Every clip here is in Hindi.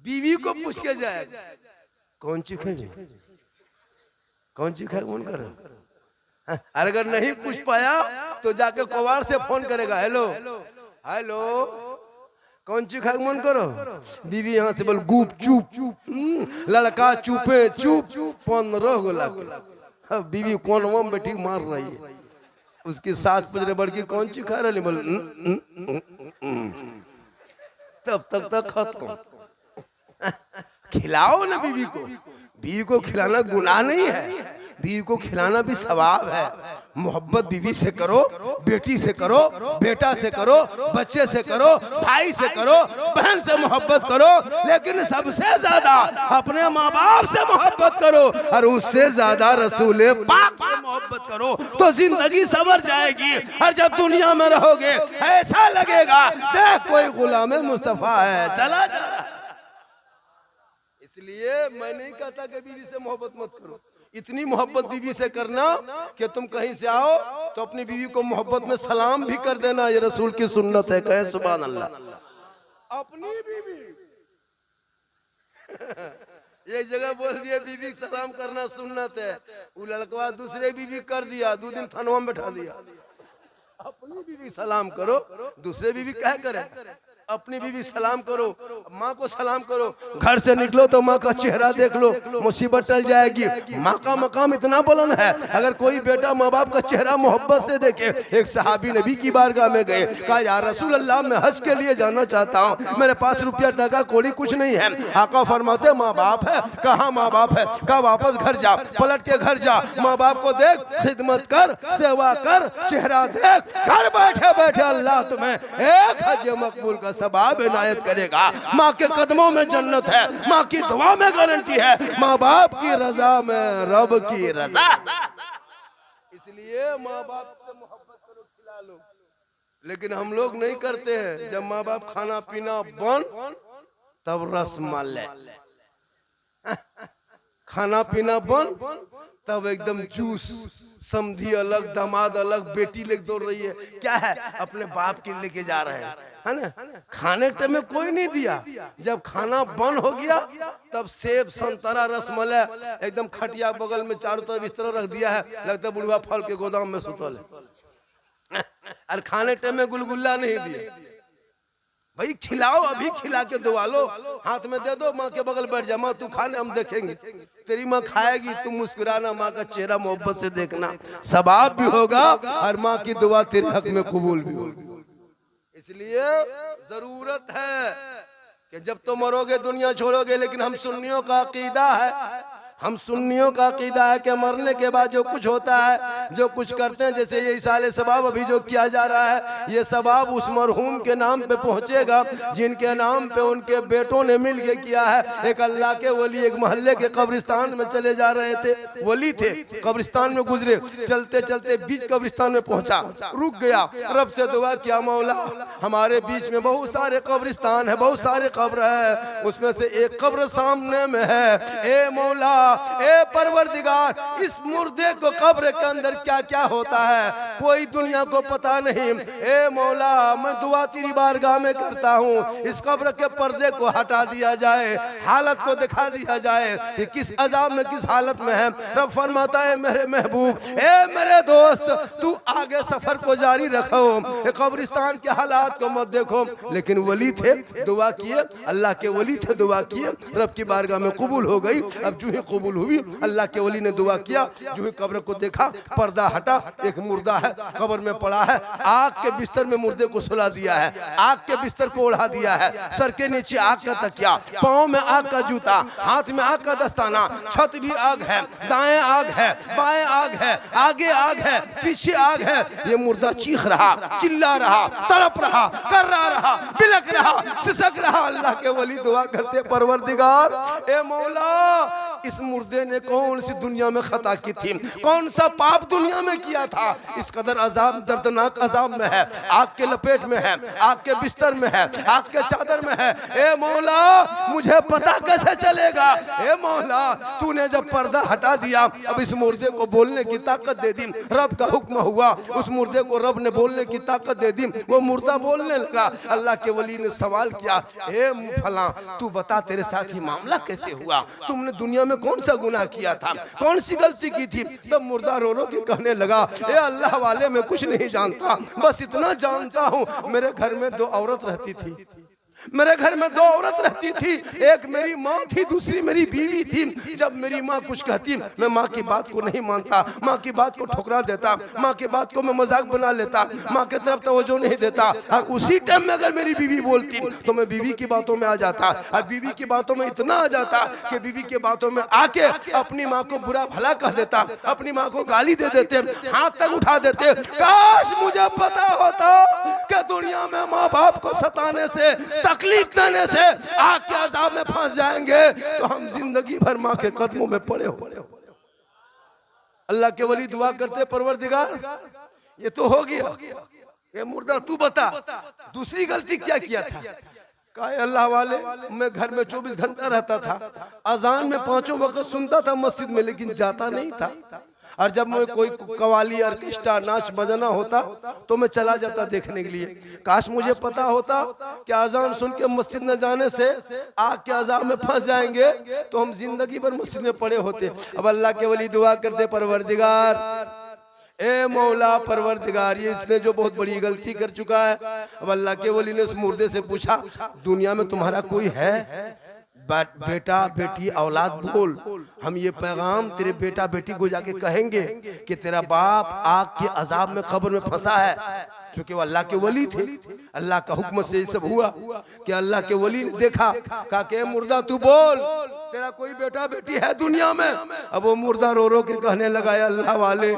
बीवी को पूछ के जाए कौन ची खाएगी, कौन ची खाएगी मन करो। अगर नहीं पूछ पाया तो जाके कबाड़ से फोन करेगा, हेलो हेलो कौन ची खाएगी मन करो। बीवी यहाँ से बोल गुप चुप, लड़का चुपे चुप 15 गो लाख। बीवी कौन वम बैठी मार रही है, उसकी सास पूछ रहे बड़की कौन ची खा रही, बोल तब तक खत्म। खिलाओ ना बीवी को, बीवी को खिलाना गुनाह नहीं है, बीवी को खिलाना भी सवाब है। मोहब्बत बीवी से करो, बेटी से करो, बेटा से करो, बच्चे से करो, भाई से करो, बहन से मोहब्बत करो, लेकिन सबसे ज्यादा अपने माँ बाप से मोहब्बत करो और उससे ज्यादा रसूल पाक से मोहब्बत करो तो जिंदगी संवर जाएगी। और जब दुनिया में रहोगे ऐसा लगेगा देख कोई गुलाम मुस्तफा है चला जा रहा है। इसलिए मैं नहीं कहता कि बीवी से मोहब्बत मत करो, इतनी मोहब्बत बीवी से करना कि तुम कहीं से आओ तो अपनी बीवी को मोहब्बत में सलाम भी कर देना, ये रसूल की सुन्नत है, कहे सुभान अल्लाह। अपनी बीवी एक जगह बोल दिया बीवी सलाम करना सुन्नत है, वो लड़का दूसरे बीवी कर दिया, 2 दिन थानवा में बैठा दिया। अपनी बीवी सलाम करो, दूसरे बीवी क्या करे, अपनी बीवी सलाम करो, माँ को सलाम करो। घर से निकलो तो माँ का चेहरा देख लो, मुसीबत टल जाएगी। माँ का मकाम इतना बुलंद है, अगर कोई बेटा माँ बाप का चेहरा मोहब्बत से देखे। एक सहाबी नबी की बारगाह में गए, कहा या रसूल अल्लाह मैं हज के लिए जाना चाहता हूँ, मेरे पास रुपया टका कौड़ी कुछ नहीं है। आका फरमाते माँ बाप है, कहाँ माँ बाप है, कहा वापस घर जा, पलट के घर जा, माँ बाप को देख, खिदमत कर, सेवा कर, चेहरा देख, घर बैठे बैठे अल्लाह तुम्हें एक हज मकबूल का सवाब इनायत करेगा। माँ के कदमों में जन्नत है, माँ की दुआ में गारंटी है, माँ बाप की रजा में रब की रजा। इसलिए माँ बाप से मोहब्बत करो, खिला लो। लेकिन हम लोग नहीं करते हैं, जब माँ बाप खाना पीना बंद तब रसमलाई, खाना पीना बंद तब एकदम जूस, समधी अलग, दामाद अलग, बेटी लेके दौड़ रही है, क्या है अपने बाप के लेके जा रहे हैं, है ना। खाने टाइम में कोई नहीं दिया, जब खाना बंद हो गया तब सेब संतरा रसमलाई एकदम खटिया बगल में चारों तरफ इस तरह रख दिया है, लगता है बुढ़वा फल के गोदाम में सुतल है। और खाने टाइम में गुलगुल्ला नहीं दिया। भाई खिलाओ, अभी खिला के दुआ लो, हाथ में दे दो, माँ के बगल बैठ जा, माँ तू खाने हम देखेंगे, तेरी माँ खाएगी, तू मुस्कुराना, माँ का चेहरा मोहब्बत से देखना, सवाब भी होगा और माँ की दुआ तेरे हक में कबूल भी होगी। इसलिए जरूरत है कि जब तो मरोगे दुनिया छोड़ोगे, लेकिन हम सुन्नियों का अकीदा है, हम सुन्नियों का अकीदा है कि मरने के बाद जो कुछ होता है, जो कुछ करते हैं, जैसे ये इसाले सवाब अभी जो किया जा रहा है, ये सवाब उस मरहूम के नाम पे पहुंचेगा जिनके नाम पे उनके बेटों ने मिल के किया है। एक अल्लाह के वली एक मोहल्ले के कब्रिस्तान में चले जा रहे थे, वली थे, कब्रिस्तान में गुजरे, चलते चलते बीच कब्रिस्तान में पहुंचा, रुक गया, रब से दुआ किया मौला हमारे बीच में बहुत सारे कब्रिस्तान है, बहुत सारे कब्र है, उसमें से एक कब्र सामने में है, ए मौला, ए परवरदिगार, इस मुर्दे को कब्र के अंदर क्या क्या होता है कोई दुनिया को पता नहीं, ए मौला मैं दुआ तेरी बारगाह में करता हूँ, इस कब्र के पर्दे को हटा दिया जाए, हालत को दिखा दिया जाए कि किस अजाब में किस हालत में है। रब फरमाता है मेरे महबूब, ए मेरे दोस्त, तू आगे सफर को जारी रखो, कब्रिस्तान के हालात को मत देखो। लेकिन वली थे, दुआ किए, अल्लाह के वली थे, दुआ किए, रब की बारगाह में कबूल हो गई। अब जो ही कबूल हुई, अल्लाह के वली ने दुआ किया, जो ही कब्र को देखा, पर्दा हटा, एक मुर्दा है कब्र में पड़ा है, आग के बिस्तर में मुर्दे को सुला दिया है, आग के बिस्तर को ओढ़ा दिया है, सर के नीचे आग का तकिया, पाँव में आग का जूता, हाथ में आग का दस्ताना, छत भी आग है, दाएं आग है, बाएं आग है, आगे आग है, पीछे आग है। ये मुर्दा चीख रहा, चिल्ला रहा, तड़प रहा, कर रहा, बिलक रहा, सिसक रहा। अल्लाह के वली दुआ करते, परवरदिगार ए मौला इस मुर्दे ने कौन सी दुनिया में खता की थी, कौन सा पाप दुनिया में किया था, इस कदर अजाब, दर्दनाक अजाब में है, आग के लपेट में है, आग के बिस्तर में है, आग के चादर में है। ए मौला मुझे पता कैसे चलेगा? ए मौला तूने जब पर्दा हटा दिया, अब इस मुर्दे को बोलने की ताकत दे दी। रब का हुक्म हुआ, उस मुर्दे को रब ने बोलने की ताकत दे दी, वो मुर्दा बोलने लगा। अल्लाह के वली ने सवाल किया, ए फला तू बता तेरे साथ ये मामला कैसे हुआ, तुमने दुनिया में कौन सा गुनाह किया था, कौन सी गलती की थी? तब मुर्दा रो रो के कहने लगा, ए अल्लाह वाले मैं कुछ नहीं जानता, बस इतना जानता हूँ मेरे घर में 2 औरत रहती थी, मेरे घर में 2 औरत रहती थी, एक मेरी माँ थी, दूसरी मेरी बीवी थी। जब मेरी माँ कुछ कहती मैं माँ की बात को नहीं मानता, माँ की बात को ठुकरा देता, माँ की बात को मैं मजाक बना लेता, माँ की तरफ तवज्जो नहीं देता। और उसी टाइम में अगर मेरी बीवी बोलती तो मैं बीवी की बातों में आ जाता, और बीवी की बातों में इतना आ जाता कि बीवी की बातों में आके अपनी माँ को बुरा भला कह देता, अपनी माँ को गाली दे देते, हाथ तक उठा देते। काश मुझे पता होता कि दुनिया में माँ बाप को सताने से, तकलीफ देने से, आग के अजाब में फंस जाएंगे तो हम जिंदगी भर माँ के कदमों में पड़े हो। अल्लाह के वली दुआ करते, परवरदिगार ये तो हो गया, ये मुर्दा तू बता दूसरी गलती क्या किया था? कहा अल्लाह वाले मैं घर में 24 घंटा रहता था, अजान में 5 वक्त सुनता था मस्जिद में, लेकिन जाता नहीं था। और जब मैं कोई कवाली ऑर्केस्ट्रा नाच बजाना होता तो मैं चला जाता देखने के लिए। काश मुझे पता होता कि अजान सुन के मस्जिद न जाने से आग के अजाब में फंस जाएंगे तो हम जिंदगी भर मस्जिद में पड़े होते। अब अल्लाह के वली दुआ करते, परवरदिगार ए मौला परवरदिगार ये इसने जो बहुत बड़ी गलती कर चुका है। अब अल्लाह के वली ने उस मुर्दे से पूछा, दुनिया में तुम्हारा कोई है? बेटा बेटी औलाद बोल, हम ये पैगाम तेरे बेटा बेटी को जाके कहेंगे कि तेरा बाप आग के अजाब में कब्र में फंसा है। क्योंकि वो अल्लाह के वली थे, अल्लाह का हुक्म से ये सब हुआ कि अल्लाह के वली ने देखा, कहा कि मुर्दा तू बोल तेरा कोई बेटा बेटी है दुनिया में? अब वो मुर्दा रो रो के कहने लगा, अल्लाह वाले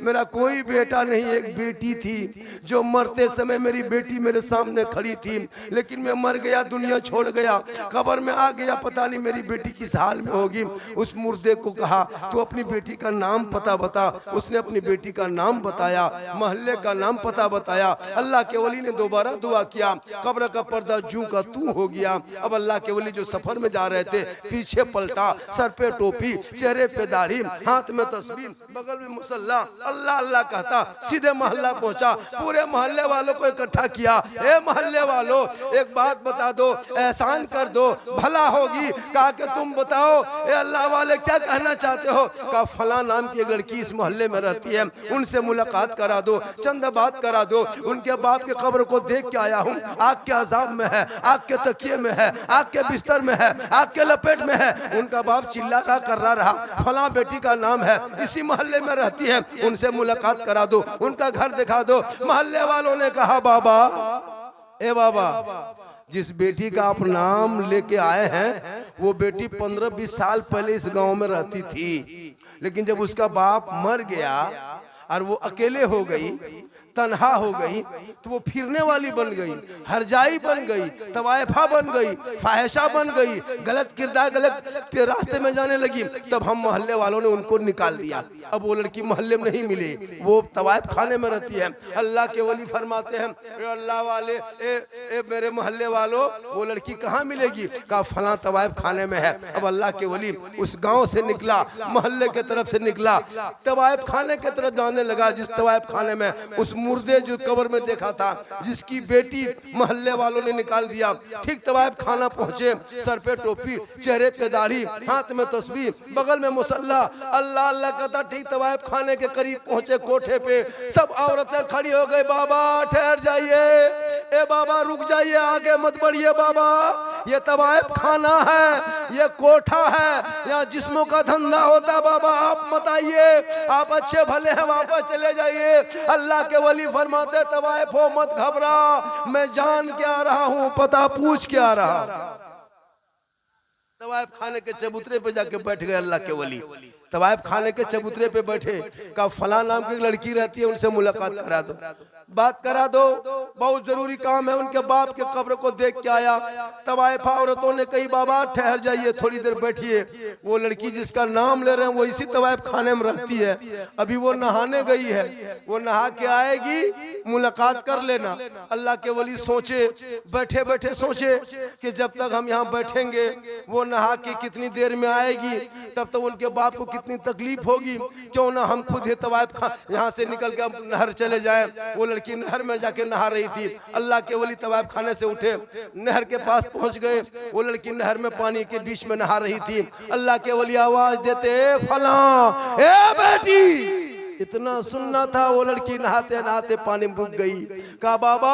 मेरा कोई बेटा नहीं, एक बेटी थी जो मरते समय मेरी बेटी मेरे सामने खड़ी थी, लेकिन मैं मर गया, दुनिया छोड़ गया, कब्र में आ गया, पता नहीं मेरी बेटी किस हाल में होगी। उस मुर्दे को कहा तू अपनी बेटी का नाम पता बता। उसने अपनी बेटी का नाम बताया, मोहल्ले का नाम पता बताया। अल्लाह के वली ने दोबारा दुआ किया, कब्र का पर्दा जू का तू हो गया। अब अल्लाह के वली जो सफर में जा रहे थे, पीछे पलटा, सर पे टोपी, चेहरे पे दाढ़ी, हाथ में तस्बीह, बगल में मुसल्ला, अल्लाह अल्लाह कहता सीधे मोहल्ला पहुंचा। पूरे मोहल्ले वालों को इकट्ठा किया, ए मोहल्ले वालों एक बात बता दो, एहसान कर दो, भला होगी। कहा कि तुम बताओ ए अल्लाह वाले क्या कहना चाहते हो? कहा फला नाम की एक लड़की इस मोहल्ले में रहती है, उनसे मुलाकात करा दो, चंद बात करा दो, उनके बाप के कब्र को देख के आया हूँ, आग के अजाब में है, आग के तकिए में है, आग के बिस्तर में है, आग के लपेट में है। उनका बाप चिल्ला रहा, कर रहा, फला बेटी का नाम है, इसी मोहल्ले में रहती है, उनसे मुलाकात करा दो, उनका घर दिखा दो। मोहल्ले वालों ने कहा बाबा ए बाबा जिस बेटी का आप नाम लेके आए हैं वो बेटी 15-20 साल पहले इस गांव में रहती थी, लेकिन जब उसका बाप मर गया और वो अकेले हो गई, तन्हा हो गई, तो वो फिरने वाली बन गई, हरजाई बन गई, तवायफा बन गई, फाहिशा बन गई, गलत किरदार, गलत रास्ते में जाने लगी। तब हम मोहल्ले वालों ने उनको निकाल दिया। अब वो लड़की मोहल्ले में नहीं मिली, वो तवायफ खाने में रहती है। अल्लाह के वली फरमाते हैं, अल्लाह वाले ए मेरे मोहल्ले वालों वो लड़की कहाँ मिलेगी? कहा फला तवायफ खाने में है। अब अल्लाह के वली उस गांव से निकला, मोहल्ले के तरफ से निकला, तवायफ खाने की तरफ जाने लगा। जिस तवायफ खाने में उस मुर्दे जो कब्र में देखा था, जिसकी बेटी मोहल्ले वालों ने निकाल दिया, ठीक तवायफ खाना पहुंचे, सर पे टोपी, चेहरे पे दाढ़ी, हाथ में तस्बीह, बगल में मुसल्ला, अल्लाह अल्लाह कहता। ठीक तवायफ खाने के करीब पहुंचे, कोठे पे सब औरतें खड़ी हो गई, बाबा ठहर जाइए, ए बाबा रुक जाइए, आगे मत बढ़िए बाबा, ये तवायफ खाना है, ये कोठा है, यहाँ जिस्मों का धंधा होता है, बाबा आप मत आइए, आप अच्छे भले हैं, वापस चले जाइए। अल्लाह के वली फरमाते तवायफ हो मत घबरा, मैं जान के आ रहा हूँ, पता पूछ के आ रहा। तवाइफ खाने के चबूतरे पे जाके बैठ गए अल्लाह के वली। तवाइफ खाने के चबूतरे पे बैठे, कहा फला नाम की लड़की रहती है, उनसे मुलाकात करा दो, बात करा दो, बहुत जरूरी काम है। उनके बाप के कब्र को देख के आया। तवाइफा औरतों ने कही बाबा ठहर जाइए, थोड़ी देर बैठिए। वो लड़की जिसका नाम ले रहे हैं वो इसी तवाइफ खाने में रहती है, अभी वो नहाने गई है, वो नहा के आएगी, मुलाकात कर लेना। अल्लाह के वली सोचे, बैठे बैठे सोचे कि जब तक हम यहाँ बैठेंगे वो नहा के कितनी देर में आएगी, तब तक उनके बाप को कितनी तकलीफ होगी, क्यों ना हम खुद ही तवाइफ यहाँ से निकल के नहर चले जाए। वो लड़की नहर में जाके नहा रही थी। अल्लाह के वली तवाइफ खाने से उठे, नहर के पास पहुंच गए। वो लड़की नहर में पानी के बीच में नहा रही थी। अल्लाह के वली आवाज देते, फला ए बेटी, इतना सुनना था। वो लड़की नहाते नहाते पानी में डूब गई। कहा बाबा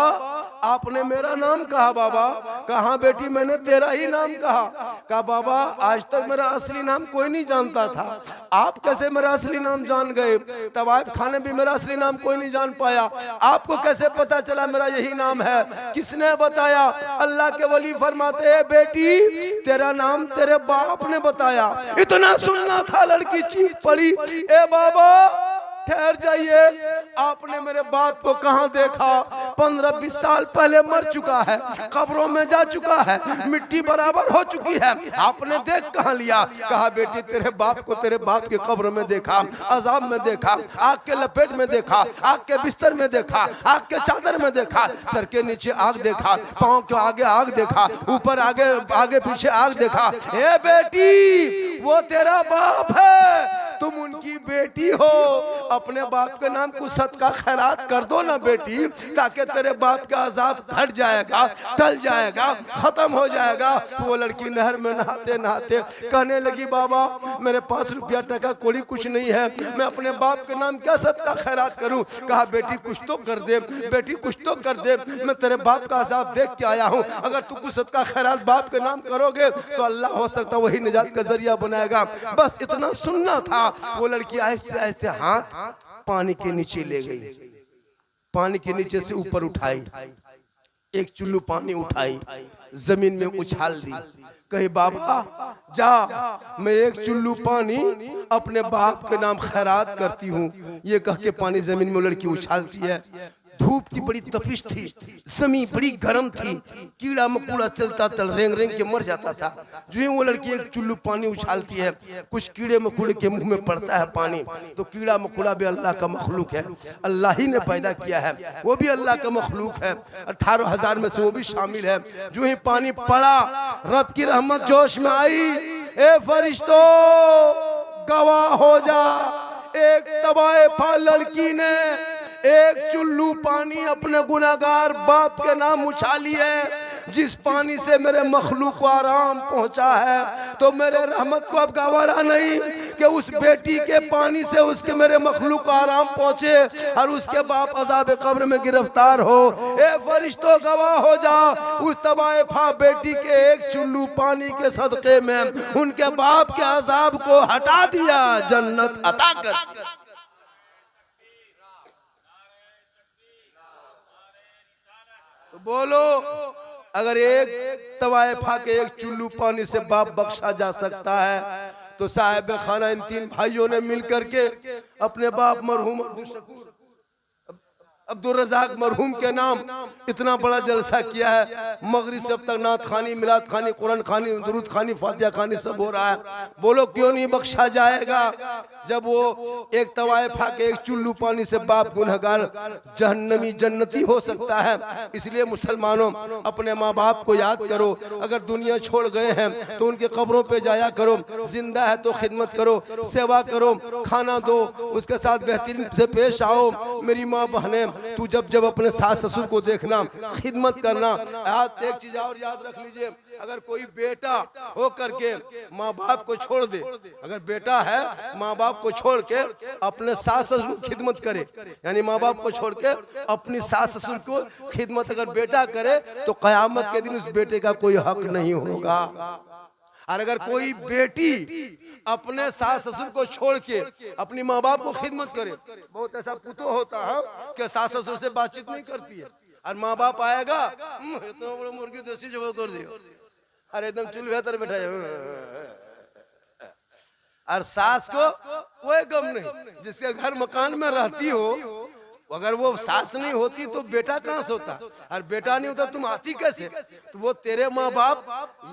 आपने मेरा नाम कहा। बाबा कहा बेटी मैंने तेरा ही नाम कहा। कहा बाबा आज तक मेरा असली नाम कोई नहीं जानता था, आप कैसे मेरा असली नाम जान गए? तवाइफ खाने भी मेरा असली नाम कोई नहीं जान पाया, आपको कैसे पता चला मेरा यही नाम है? किसने बताया? अल्लाह के वली फरमाते हैं बेटी तेरा नाम तेरे बाप ने बताया। इतना सुनना था, लड़की चीख पड़ी, ए बाबा ठहर जाइए, आपने मेरे बाप को कहाँ देखा? 15-20 साल पहले मर चुका है, कब्रों में जा चुका है, मिट्टी बराबर हो चुकी है, आपने देख कहाँ लिया? कहा बेटी तेरे बाप को तेरे बाप के कब्र में देखा, अजाब में देखा, आग के लपेट में देखा, आग के बिस्तर में देखा, आग के चादर में देखा, सर के नीचे आग देखा, पाँव के आगे आग देखा, ऊपर आगे आगे पीछे आग देखा। ए बेटी वो तेरा बाप है, तुम उनकी बेटी हो, अपने बाप के नाम कुछ सदका खैरात कर दो ना बेटी, ताकि तेरे बाप का अजाब घट जाएगा, टल जाएगा, खत्म हो जाएगा। वो लड़की नहर में नहाते नहाते कहने लगी बाबा मेरे पास रुपया टका कोड़ी कुछ नहीं है, मैं अपने बाप के नाम क्या सदका खैरात करूं? कहा बेटी कुछ तो कर दे, बेटी कुछ तो कर दे, मैं तेरे बाप का अजाब देख के आया हूं, अगर तू कुछ सदका खैरात बाप के नाम करोगे तो अल्लाह हो सकता वही निजात का जरिया बनाएगा। बस इतना सुनना था। वो लड़की आहिस्ते आहिस्ते हाथ पानी के नीचे ले गई, पानी के नीचे से ऊपर उठाई, एक चुल्लू पानी उठाई, जमीन में उछाल दी। कहे बाबा जा मैं एक चुल्लू पानी अपने बाप के नाम खैरात करती हूँ। ये कह के पानी जमीन में लड़की उछालती है। धूप की बड़ी तपिश थी, जमीन बड़ी गर्म थी, कीड़ा मकोड़ा चलता चल रेंग रेंग के मर जाता था। जो ही वो लड़की एक चुल्लू पानी उछालती है, कुछ कीड़े मकोड़े के मुंह में पड़ता है पानी, तो कीड़ा मकोड़ा भी अल्लाह का मखलूक है, अल्लाह ही ने पैदा किया है, वो भी अल्लाह का मखलूक है, 18,000 में से वो भी शामिल है। जो ही पानी पड़ा, रब की रहमत जोश में आई। ए फरिश्तों गवाह हो जा, एक तवाइफा लड़की ने एक चुल्लू पानी अपने गुनाहगार बाप के नाम उछाली है। जिस पानी से मेरे मखलूक को आराम पहुंचा है, तो मेरे रहमत को अब गवारा नहीं कि उस बेटी के पानी से उसके मेरे मखलूक को आराम पहुंचे और उसके बाप अजाब कब्र में गिरफ्तार हो। ए फरिश्तों गवाह हो जा, उस तवाइफा बेटी के एक चुल्लू पानी के सदके में उनके बाप के अजाब को हटा दिया, जन्नत अता कर। तो बोलो अगर एक तवाइफा के एक चुल्लू पानी से बाप बख्शा जा सकता है, तो साहिब खाना इन 3 भाइयों ने मिलकर के अपने बाप मरहूम अब्दुल रज़ाक मरहूम के नाम इतना बड़ा जलसा किया है। मगरिब जब तक नात खानी, मिलाद खानी, कुरान खानी, दुरूद खानी, फातिहा खानी सब हो रहा है। बोलो क्यों नहीं बख्शा जाएगा? जब वो एक तवाइफा के एक चुल्लू पानी से बाप गुनहगार जहन्नमी जन्नती हो सकता है। इसलिए मुसलमानों अपने माँ बाप को याद करो, अगर दुनिया छोड़ गए हैं तो उनके कब्रों पे जाया करो, जिंदा है तो खिदमत करो, सेवा करो, खाना दो, उसके साथ बेहतरीन से पेश आओ। मेरी माँ बहनें, तू जब जब अपने सास ससुर को देखना, खिदमत करना। एक चीज और याद रख लीजिए, अगर कोई बेटा हो करके माँ बाप को छोड़ दे, अगर बेटा है माँ बाप को छोड़ के अपने सास ससुर की खिदमत करे, यानी माँ बाप को छोड़ के अपनी सास ससुर को खिदमत अगर बेटा करे, तो कयामत के दिन उस बेटे का कोई हक नहीं होगा। और अगर कोई बेटी अपने सास ससुर को छोड़ के अपनी माँ बाप को खिदमत करे, बहुत ऐसा पुतो होता है कि सास ससुर से बातचीत नहीं करती है, और माँ बाप आएगा इतना बड़ा मुर्गी देसी जब कर दिया, अरे एकदम चूल्हे तर बैठा है। और सास को कोई गम नहीं, जिसके घर मकान में रहती हो, अगर वो सास नहीं होती तो बेटा कहाँ से होता, और बेटा नहीं होता तुम आती कैसे। तो वो तेरे माँ बाप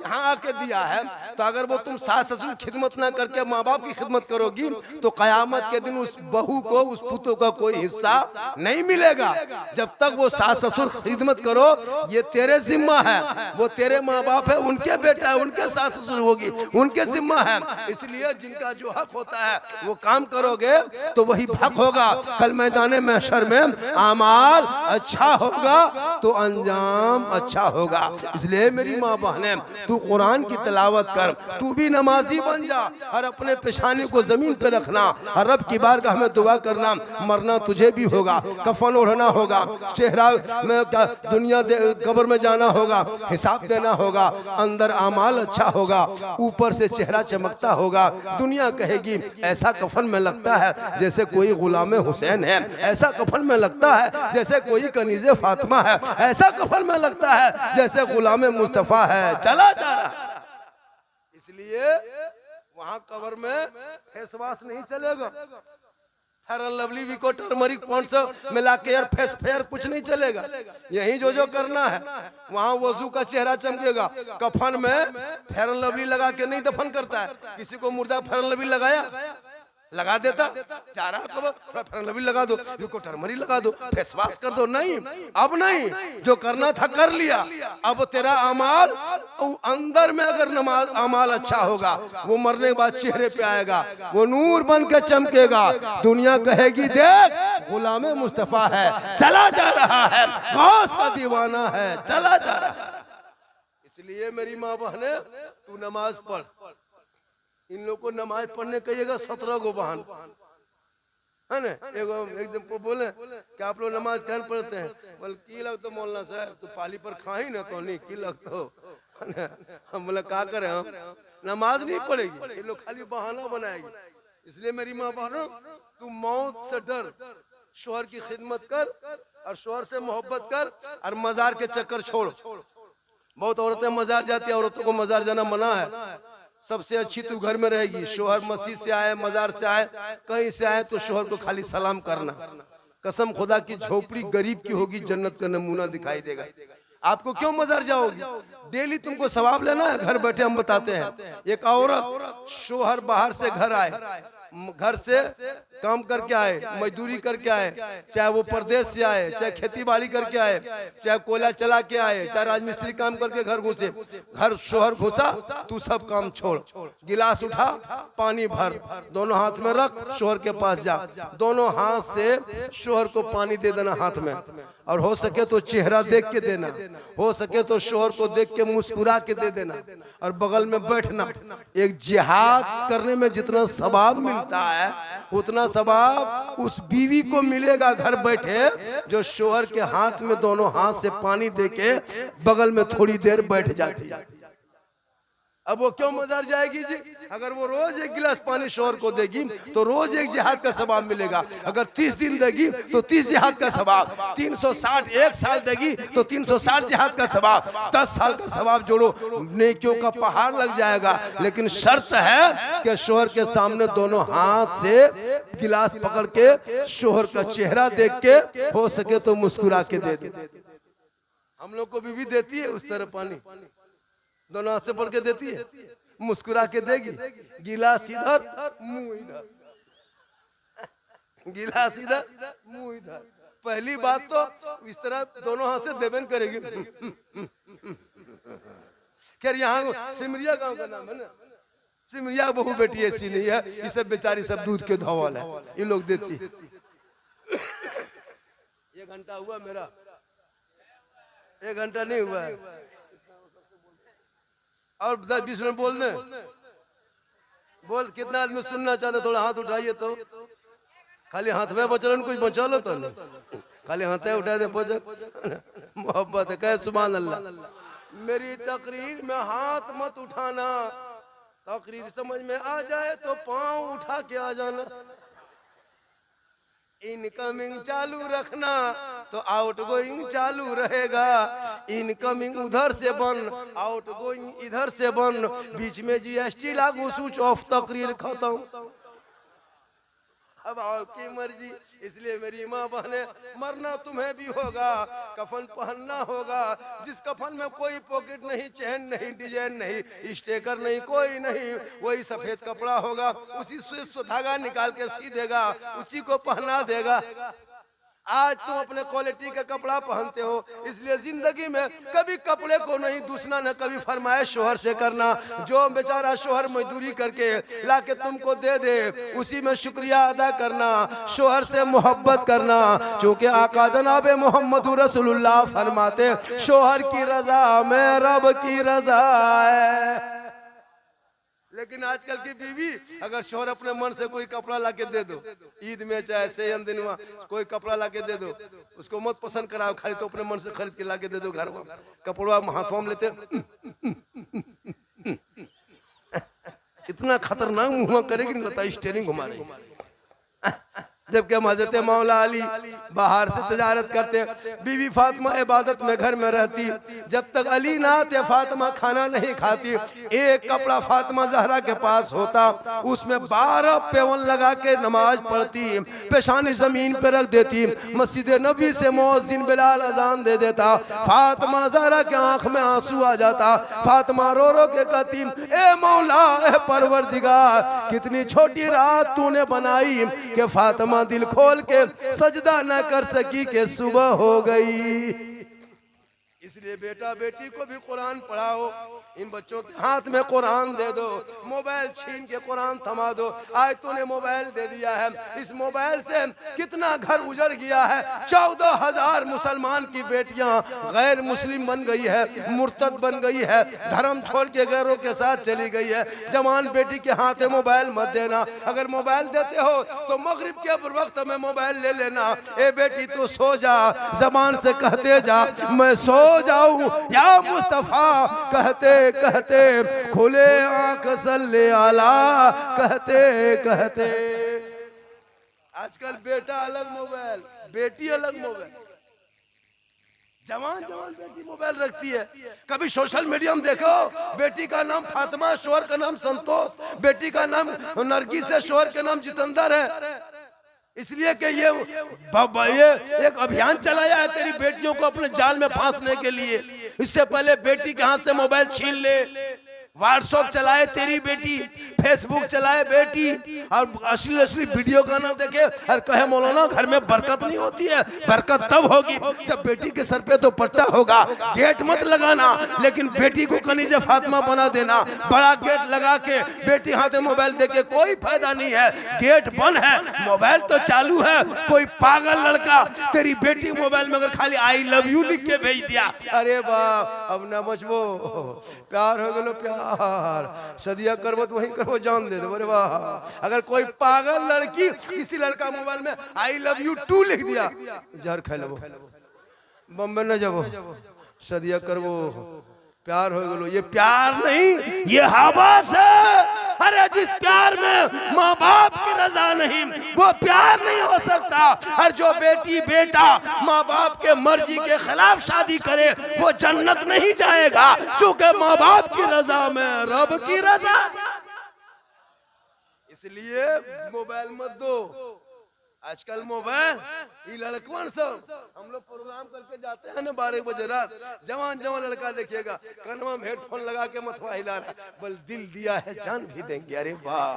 यहाँ आके दिया है, तो अगर वो तुम सास ससुर खिदमत ना करके माँ बाप की खिदमत करोगी तो कयामत के दिन उस बहू को, उस पुतों का कोई हिस्सा नहीं मिलेगा। जब तक वो सास ससुर खिदमत करो, ये तेरे जिम्मा है, वो तेरे माँ बाप है, उनके बेटा है, उनके सास ससुर होगी, उनके जिम्मा है। इसलिए जिनका जो हक होता है वो काम करोगे तो वही हक होगा। कल मैदान महशर में अमाल अच्छा होगा तो अंजाम अच्छा होगा। इसलिए मेरी माँ बहने, तू कुरान की तिलावत कर, तू भी नमाजी बन जा, और अपने पेशानी को जमीन पे रखना, और रब की बारगाह में दुआ करना। मरना तुझे भी होगा, कफन ओढ़ना होगा, चेहरा में दुनिया कब्र में जाना होगा, हिसाब देना होगा। अंदर अमाल अच्छा होगा, ऊपर से चेहरा चमकता होगा। दुनिया कहेगी ऐसा कफन में लगता है जैसे कोई गुलाम हुसैन है, ऐसा कफन में लगता है जैसे कोई कनीज़े फातिमा है, ऐसा कफन में लगता है जैसे गुलाम मुस्तफा है, चला जा रहा। इसलिए वहां कब्र में फेस वॉश नहीं चलेगा, fair and lovely, Vicco, turmeric, Pond's मिला के यार फेस फेयर कुछ नहीं चलेगा। यही जो करना है वहाँ वजू का चेहरा चमकेगा। कफन में फेयर एंड लवली लगा के नहीं दफन करता है। किसी को मुर्दा फेयर एंड लवली लगाया, लगा देता, जा रहा कब फेयर एंड लवली लगा दो, विको टर्मरिक लगा दो, फेस वॉश कर दो। नहीं, अब नहीं, जो करना था कर लिया। अब तेरा अमाल अंदर में, अगर नमाज अमाल अच्छा होगा, वो मरने के बाद चेहरे पे आएगा, वो नूर बन के चमकेगा। दुनिया कहेगी देख गुलाम मुस्तफा है, चला जा रहा है, गौस का दीवाना है, चला जा रहा है। इसलिए मेरी माँ बहने, तू नमाज पढ़। इन लोग को नमाज पढ़ने कहिएगा 17 गो बहन है ना। एक दिन को बोले कि आप लोग नमाज कहाँ पढ़ते हैं, बोले की लगता मौलाना साहब, तो पाली पर खाई ना तो नहीं की लगता हो। हम बोले क्या करें, हम नमाज नहीं पढ़ेगी, ये लोग खाली बहाना बनाएगी। इसलिए मेरी माँ बहनों, तू मौत से डर, शोहर की खिदमत कर और शोहर से मोहब्बत कर, और मजार के चक्कर छोड़। बहुत औरतें मजार जाती है, औरतों को मजार जाना मना है। सबसे अच्छी तू घर में रहेगी। शोहर मस्जिद से आए, मजार से आए, कहीं से आए, तो शोहर को खाली सलाम करना। कसम खुदा की झोपड़ी गरीब की होगी, जन्नत का नमूना दिखाई देगा। आपको क्यों मजार जाओगी, डेली तुमको सवाब लेना है। घर बैठे हम बताते हैं, एक औरत शोहर बाहर से घर आए, घर से काम करके आए, मजदूरी करके आए, चाहे वो प्रदेश से आए, चाहे खेती बाड़ी करके आए, चाहे कोयला चला के आए, चाहे राजमिस्त्री काम करके घर घुसे, घर शोहर घुसा, तू सब काम छोड़, गिलास उठा, पानी भर, दोनों हाथ में रख, शोहर के पास जा, दोनों हाथ से शोहर को पानी दे देना हाथ में, और हो सके तो चेहरा देख के देना, हो सके तो शोहर को देख के मुस्कुरा के दे देना, और बगल में बैठना। एक जिहाद करने में जितना सवाब मिलता है, उतना सवाब उस बीवी को मिलेगा घर बैठे, जो शोहर के हाथ में दोनों हाथ से पानी देके बगल में थोड़ी देर बैठ जाती है। अब वो क्यों मजार जाएगी जी? अगर वो रोज एक गिलास पानी शोहर को देगी तो रोज एक जिहाद का सवाब मिलेगा। अगर 30 दिन देगी तो 30 जिहाद का सवाब, 360 एक साल देगी तो 360 जिहाद का सवाब, 10 साल का सवाब जोड़ो, नेकियों का पहाड़ लग जाएगा। लेकिन शर्त है कि शोहर के सामने दोनों हाथ से गिलास पकड़ के शोहर का चेहरा देख के हो सके तो मुस्कुरा के दे दे। हम लोग को बीवी देती है उस तरह पानी, दोनों हाथ से पढ़ के देती है, मुस्कुरा के देगी, गिलास इधर मुंह इधर, गिलास इधर मुंह इधर। पहली बात तो इस तरह दोनों हाथ से देवन करेगी। खैर यहाँ सिमरिया गांव का नाम है ना, सिमरिया बहू बेटी ऐसी नहीं है, ये सब बेचारी सब दूध के धोवल है, ये लोग देती है। 1 घंटा हुआ मेरा, 1 घंटा नहीं हुआ है, और 10-20 मिनट बोल दे। बोल कितना आदमी सुनना चाहते, थोड़ा हाथ उठाइए तो। खाली हाथ में बचलन कुछ बचा लो तो नहीं, खाली हाथ उठा दे, मोहब्बत है, कहे सुभान अल्लाह। मेरी तकरीर में हाथ मत उठाना, तकरीर समझ में आ जाए तो पांव उठा के आ जाना। इनकमिंग चालू रखना तो आउटगोइंग चालू रहेगा। इनकमिंग उधर से बन, आउटगोइंग इधर से बन, बीच में जीएसटी लागू, स्विच ऑफ, तकरीर खत्म। अब आपकी मर्जी। इसलिए मेरी माँ बहने, मरना तुम्हें भी होगा, कफन पहनना होगा। जिस कफन में कोई पॉकेट नहीं, चैन नहीं, डिजाइन नहीं, स्टेकर नहीं, कोई नहीं, वही सफेद कपड़ा होगा, उसी से धागा निकाल के सी देगा, उसी को पहना देगा। आज तुम अपने क्वालिटी का कपड़ा पहनते हो, इसलिए जिंदगी में कभी कपड़े को नहीं दूसना, न कभी फरमाइश शोहर से करना। जो बेचारा शोहर मजदूरी करके लाके तुमको दे दे, उसी में शुक्रिया अदा करना, शोहर से मोहब्बत करना। चूंकि आका जनाब मोहम्मद रसूलुल्लाह फरमाते, शोहर की रजा में रब की रजा है। लेकिन आजकल की बीवी, अगर शोहर अपने मन से कोई कपड़ा लाके दे दो, ईद में चाहे सेहन दिन में कोई कपड़ा लाके दे दो, उसको मत पसंद कराओ, खाली तो अपने मन से खरीद के लाके दे दो। घर में कपड़ा हाथों में लेते इतना खतरनाक मुंह करेगी, नहीं लगता स्टीयरिंग घुमा रही। जबकि हज़रत मौला अली बाहर से तजारत करते, बीवी फातिमा इबादत में घर में रहती। जब तक अली ना आते फातिमा खाना नहीं खाती। एक कपड़ा फातिमा जहरा के पास होता, उसमें 12 पेवन लगा के नमाज पढ़ती, पेशानी जमीन पे रख देती। मस्जिद नबी से मुअज्जिन बिलाल अजान दे देता, फातिमा जहरा के आंख में आंसू आ जाता। फातिमा रो रो के कहती, ए मौला, ए परवरदिगार, कितनी छोटी रात तूने बनाई कि फातिमा दिल खोल के सजदा न कर सकी कि सुबह हो गई। इसलिए बेटा बेटी को भी कुरान पढ़ाओ। इन बच्चों के हाथ में कुरान दे दो, मोबाइल छीन के कुरान थमा दो। आज तूने मोबाइल दे दिया है, इस मोबाइल से कितना घर उजड़ गया है। 14,000 मुसलमान की बेटियां गैर मुस्लिम बन गई है, मुर्तद बन गई है, धर्म छोड़ के गैरों के साथ चली गई है। जवान बेटी के हाथ में मोबाइल मत देना। अगर मोबाइल देते हो तो मगरिब के वक्त में मोबाइल ले लेना। ए बेटी तू सो जा, जबान से कहते जा मैं सो जाऊं या मुस्तफा, कहते कहते खुले आंख सल्ले आला, कहते कहते। आजकल बेटा अलग मोबाइल, बेटी अलग मोबाइल। जवान बेटी मोबाइल रखती है। कभी सोशल मीडिया में देखो, बेटी का नाम फातिमा, शोहर का नाम संतोष, बेटी का नाम नरगिस है, शोहर का नाम जितेंद्र है। इसलिए कि ये एक अभियान चलाया है तेरी बेटियों को अपने जाल में फांसने के लिए। इससे पहले बेटी के हाथ से मोबाइल छीन ले। व्हाट्सएप चलाए तेरी बेटी, फेसबुक चलाए बेटी, और असली वीडियो गाना देखे और कहे मौलाना घर में बरकत नहीं होती है। बरकत तब होगी जब बेटी के सर पे तो पट्टा होगा। गेट मत लगाना, लेकिन बेटी को कनीज़े फातिमा बना देना। बड़ा गेट लगा के बेटी हाथ में मोबाइल देके कोई फायदा नहीं है। गेट बंद है, मोबाइल तो चालू है। कोई पागल लड़का तेरी बेटी मोबाइल में अगर खाली आई लव यू लिख के भेज दिया, अरे बाप अब न मचबो, प्यार हो गलो, प्यार सदिया करबो तो वहीं करबो, जान दे दो। अरे वाह, अगर कोई पागल लड़की किसी लड़का मोबाइल में आई लव यू 2 लिख दिया, जहर खा लेबो, बम्बे न जाबो, सदिया करबो, प्यार हो गलो। ये प्यार नहीं, ये हवस है। अरे जिस प्यार में माँ बाप की रजा नहीं, वो प्यार नहीं हो सकता। और जो बेटी बेटा माँ बाप के मर्जी के खिलाफ शादी करे, वो जन्नत नहीं जाएगा, क्योंकि माँ बाप की रजा में रब की रजा। इसलिए मोबाइल मत दो। आजकल मोबाइल ये लड़कवन सब, हम लोग प्रोग्राम करके जाते हैं ना 12 बजे रात, जवान लड़का देखिएगा कनमा में हेडफोन लगा के मथवा हिला रहा, बोल दिल दिया है जान भी देंगे। अरे वाह,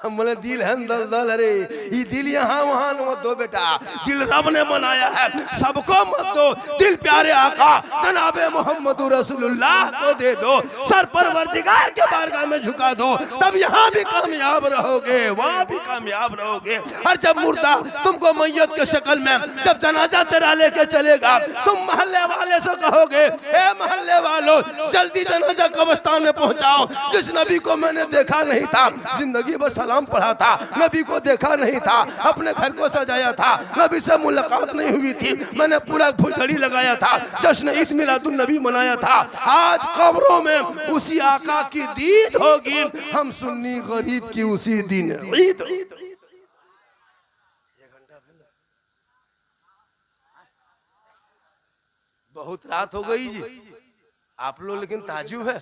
हम बोले दिल है दल, अरे ये दिल यहाँ वहाँ मत दो बेटा, दिल रब ने बनाया है, सबको मत दो। दिल प्यारे आका जनाब मोहम्मद रसूलुल्लाह को दे दो, सर परवरदिगार के बारगाह में झुका दो, तब यहाँ भी कामयाब रहोगे, वहाँ भी कामयाब रहोगे। और जब मुर्दा तुमको मैयत के शक्ल में जब जनाजा तेरा लेके चलेगा, तुम मोहल्ले वाले से कहोगे, ए मोहल्ले वालों जल्दी जनाजा कब्रिस्तान में पहुंचाओ। जिस नबी को मैंने देखा नहीं था, जिंदगी भर सलाम पढ़ा था, नबी को देखा नहीं था, अपने घर को सजाया था, नबी से मुलाकात नहीं हुई थी, मैंने पूरा फुलझड़ी लगाया था, जश्न ईद मिलादुन नबी मनाया था। आज कब्रों में उसी आका की दीद होगी, हम सुन्नी गरीब की उसी दिन ईद। बहुत रात हो गई जी, आप लोग लेकिन ताजुब है,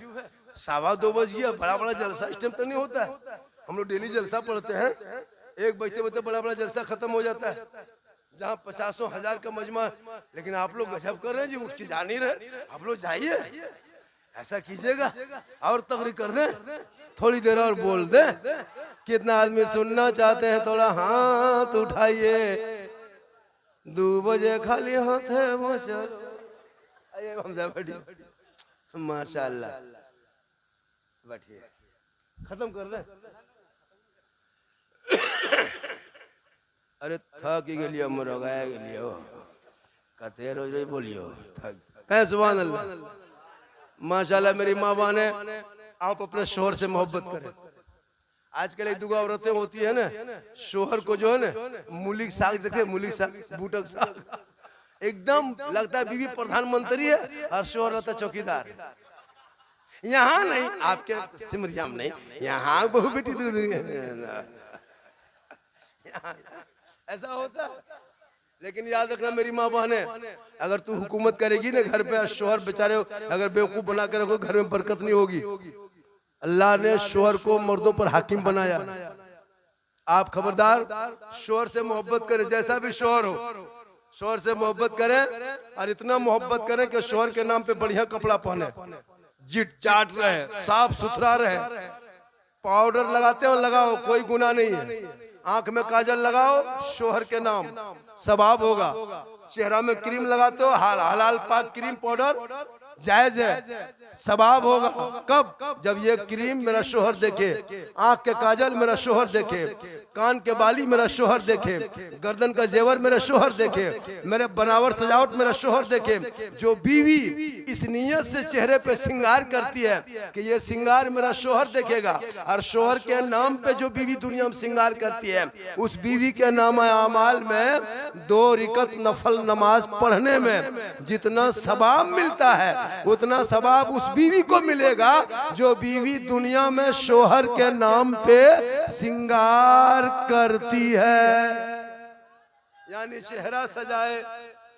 2:15 बज गया, बड़ा बड़ा जलसा इस टाइम तो नहीं होता है। हम लोग डेली जलसा पढ़ते हैं, 1 बजते बजते बड़ा बड़ा जलसा खत्म हो जाता है, जहाँ 50,000 का मजमा। लेकिन आप लोग गजब कर रहे हैं जी, उठ के जा नहीं रहे। आप लोग जाइए, ऐसा कीजिएगा और तकरीर कर रहे, थोड़ी देर और बोल दे। कितना आदमी सुनना चाहते हैं, थोड़ा हाथ उठाइए। 2 बजे खाली हाथ है वो चलो। आइए हमजा बैठिए, माशाल्लाह बैठिए, खत्म कर रहे। अरे थक गलियो मुरगा गलियो, कते रोज रोज बोलियो थक। सुभान अल्लाह, माशाल्लाह। मेरी माँ बहने, आप अपने शोहर से मोहब्बत करें। आजकल एक दुगो औरतें होती है ना, शोहर को जो है ना मूलिक साग देखे, मूलिक साग, बूटक साग, एकदम लगता है बीवी प्रधानमंत्री है और शोहर रहता चौकीदार। यहाँ नहीं, आपके सिमरिया में नहीं, यहाँ बहु बेटी दूध ऐसा होता है। लेकिन याद रखना मेरी माँ बहने, अगर तू हुकूमत करेगी ना घर पे, शोहर बेचारे अगर बेवकूफ बना कर रखो, घर में बरकत नहीं होगी। अल्लाह ने शोहर को मर्दों पर हाकिम बनाया। आप खबरदार शोहर से मोहब्बत करें, जैसा भी शोहर हो, शोहर से मोहब्बत करें और इतना मोहब्बत करें कि शोहर के नाम पे बढ़िया कपड़ा पहने, जिट चाट रहे, साफ सुथरा रहे। पाउडर लगाते हो लगाओ, कोई गुनाह नहीं है। आंख में काजल लगाओ, शोहर के नाम, सवाब होगा। चेहरा में क्रीम लगाते हो, हलाल पाक क्रीम पाउडर जायज है, सवाब होगा। कब? जब ये क्रीम मेरा शोहर देखे, आंख के काजल मेरा शोहर देखे, कान के बाली मेरा शोहर देखे, गर्दन का जेवर मेरा शोहर देखे, मेरे बनावट सजावट मेरा शोहर देखे। जो बीवी इस नियत से चेहरे पे श्रृंगार करती है कि ये श्रृंगार मेरा शोहर देखेगा, और शोहर के नाम पे जो बीवी दुनिया में श्रृंगार करती है, उस बीवी के नाम आमाल में 2 रिकत नफल नमाज पढ़ने में जितना सवाब मिलता है, उतना सवाब उस बीवी को मिलेगा जो बीवी दुनिया में शोहर के नाम पे श्रृंगार करती है। यानी चेहरा सजाए,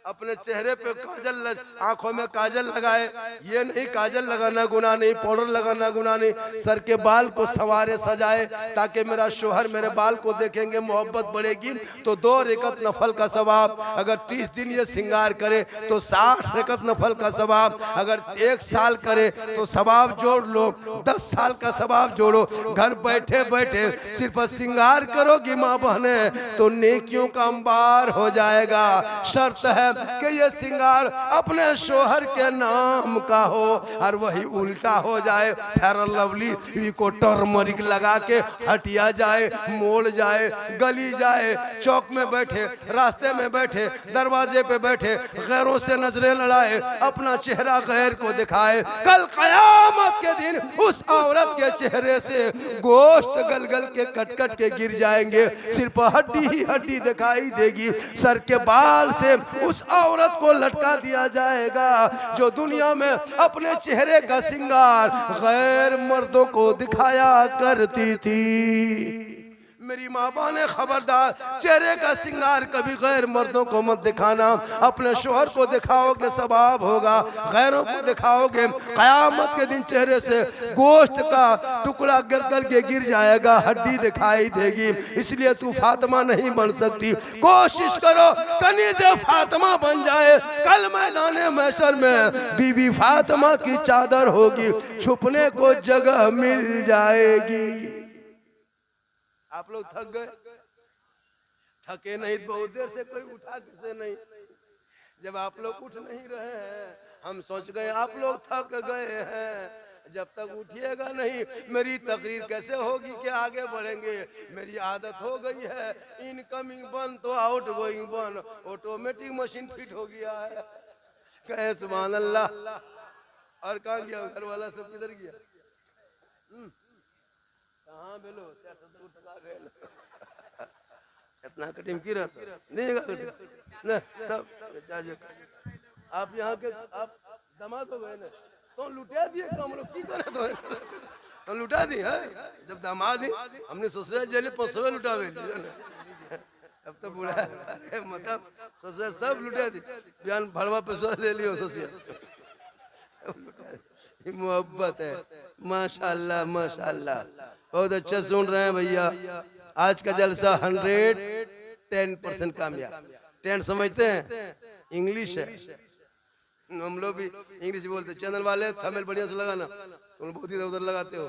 अपने चेहरे पे काजल, आंखों में काजल लगाए। ये नहीं काजल लगाना गुनाह नहीं, पाउडर लगाना गुनाह नहीं। सर के बाल को सवारे सजाए ताकि मेरा शोहर मेरे बाल को देखेंगे, मोहब्बत बढ़ेगी तो 2 रकत नफल का सवाब। अगर 30 दिन ये श्रृंगार करे तो 60 रकत नफल का सवाब। अगर 1 साल करे तो सवाब जोड़ लो, 10 साल का सवाब जोड़ो। घर बैठे बैठे सिर्फ श्रृंगार करोगी माँ बहने तो नेकियों का अंबार हो जाएगा। शर्त है कि ये श्रृंगार अपने शोहर के नाम का हो, और वही उल्टा हो जाए। फेयर लवली को टर्मरिक लगा के हटिया जाए, मोड़ जाए, गली जाए, चौक में बैठे, रास्ते में बैठे, दरवाजे पे बैठे, गैरों से नजरें लड़ाए, अपना चेहरा गैर को दिखाए। कल कयामत के दिन उस औरत के चेहरे से गोश्त गल गल के कट कट के गिर जाएंगे, सिर्फ हड्डी ही हड्डी दिखाई देगी। सर के बाल से उस औरत को लटका दिया जाएगा जो दुनिया में अपने चेहरे का श्रृंगार गैर मर्दों को दिखाया करती थी। मेरी माँ बहने खबरदार, चेहरे का श्रृंगार कभी गैर मर्दों को मत दिखाना। अपने शोहर को दिखाओगे सवाब होगा, गैरों को दिखाओगे कयामत के दिन चेहरे से गोश्त का टुकड़ा गिर के गिर जाएगा, हड्डी दिखाई देगी। इसलिए तू फातिमा नहीं बन सकती। कोशिश करो कनीज़े फातिमा बन जाए। कल मैदान महशर में बीबी फातिमा की चादर होगी, छुपने को जगह मिल जाएगी। आप लोग थक गए? थके नहीं, बहुत देर से कोई उठा किसे नहीं। जब आप लोग उठ नहीं रहे हैं, हम सोच गए आप लोग थक गए हैं। जब तक उठिएगा नहीं, मेरी तकरीर कैसे होगी कि आगे बढ़ेंगे? मेरी आदत हो गई है, इनकमिंग बंद तो आउट गोइंग बंद, ऑटोमेटिक मशीन फिट हो गया है। कहे सुभान अल्लाह। और कहाँ गया घर वाला, सब किधर गया? कहाँ बेलो इतना कटिंग की रहता नहीं। आप यहाँ के आप दमाद हो गए ना, तो लुटा दिए हम लोग की करे तो लुटा दी है। जब दामाद ही हमने सोच रहे जेल 500 लुटावे अब तो बुढ़ा है। अरे मतलब ससुर सब लुटा दी, बयान भड़वा पे सो ले लियो ससुर, मोहब्बत है। माशाल्लाह माशाल्लाह, बहुत अच्छा सुन रहे हैं भैया। आज का जलसा 110% कामयाब। 10 समझते हैं इंग्लिश है, हम लोग भी इंग्लिश बोलते। चैनल वाले थंबनेल बढ़िया से लगाना, तुम बहुत इधर उधर लगाते हो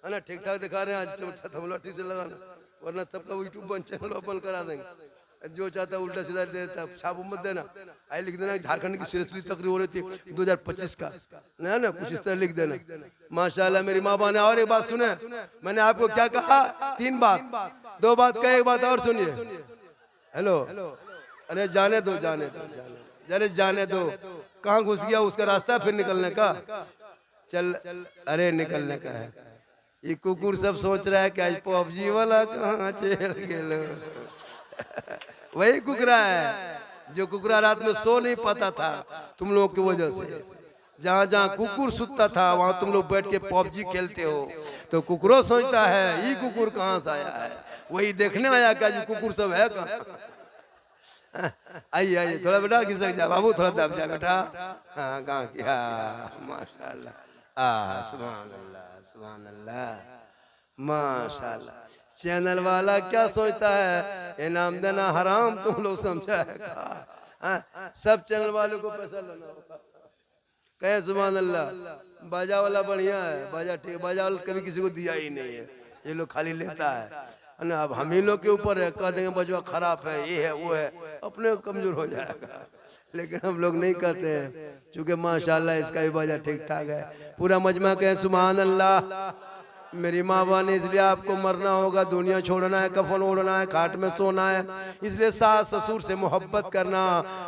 है ना, ठीक ठाक दिखा रहे हैं आज, थंबनेल ठीक से लगाना, वरना सबका यूट्यूब बंद चैनल ओपन करा देंगे। जो चाहता है उल्टा सीधा देता, छाप मत देना। आई लिख देना झारखंड की सीरियसली तकरीर हो रही थी 2025 का, है ना, कुछ इस तरह लिख देना। माशाल्लाह मेरी माँ बहन। और एक बात सुने, मैंने आपको क्या कहा, 3 बात, 2 बात का, एक बात और सुनिए। हेलो, अरे जाने दो जाने दो अरे जाने दो, कहाँ घुस गया उसका रास्ता फिर निकलने का, चल अरे निकलने का है। ये कुकुर सब सोच रहा है कि आज पबजी वाला कहाँ चल गया। वही कुकरा है जो कुकरा रात में सो नहीं पाता था तुम लोगों की वजह से। जहाँ जहाँ कुकुर सुतता था वहाँ तुम लोग बैठ के पबजी खेलते हो, तो कुकुरो सोचता है ये कुकुर कहाँ से आया है, वही देखने आया क्या जो कुकुर सब है कहाँ। आइए आइए थोड़ा बेटा खिसक जा बाबू, थोड़ा दब जा बेटा। हाँ कहाँ किया, माशाल्लाह, सुभान अल्लाह सुभान अल्लाह, माशाल्लाह। चैनल वाला क्या सोचता है इनाम देना हराम तुम लोग समझा है। सब चैनल वालों को पैसा लेना होगा। कहे सुभान अल्लाह, बाजा वाला बढ़िया है, बाजा ठीक, बाजा वाला कभी किसी को दिया ही नहीं है, ये लोग खाली लेता है ना। अब हम ही लोग के ऊपर है, कह देंगे बजवा खराब है, ये है वो है, अपने कमजोर हो जाएगा। लेकिन हम लोग नहीं कहते हैं, चूंकि माशाल्लाह इसका भी बाजा ठीक ठाक है। पूरा मजमा कहे सुभान अल्लाह। मेरी माँ बहन, इसलिए आपको मरना होगा, दुनिया छोड़ना है, कफन ओढ़ना है, खाट में सोना है, इसलिए सास ससुर से मोहब्बत करना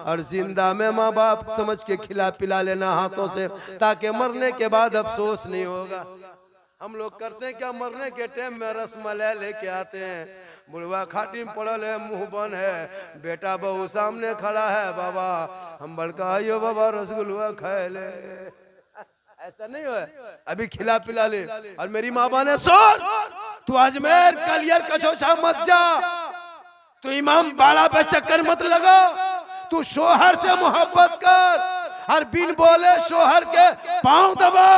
और जिंदा में माँ बाप समझ के खिला पिला लेना हाथों से, ताकि मरने के बाद अफसोस नहीं होगा। हम लोग करते हैं क्या, मरने के टाइम में रसमलाई लेके आते हैं, बुढ़वा खाटी में पड़ल है, मुंह बंद है, बेटा बहू सामने खड़ा है, बाबा हम बड़का आइयो बाबा रसगुल्ला खाए ले, ऐसा नहीं है, अभी खिला पिला ले। और मेरी माँ बहने सुन, तू अजमेर कलियर कचौचा मत जा, तू इमाम बाड़ा पे चक्कर मत लगा, तू शोहर से मोहब्बत कर और बिन बोले शोहर के पांव दबा।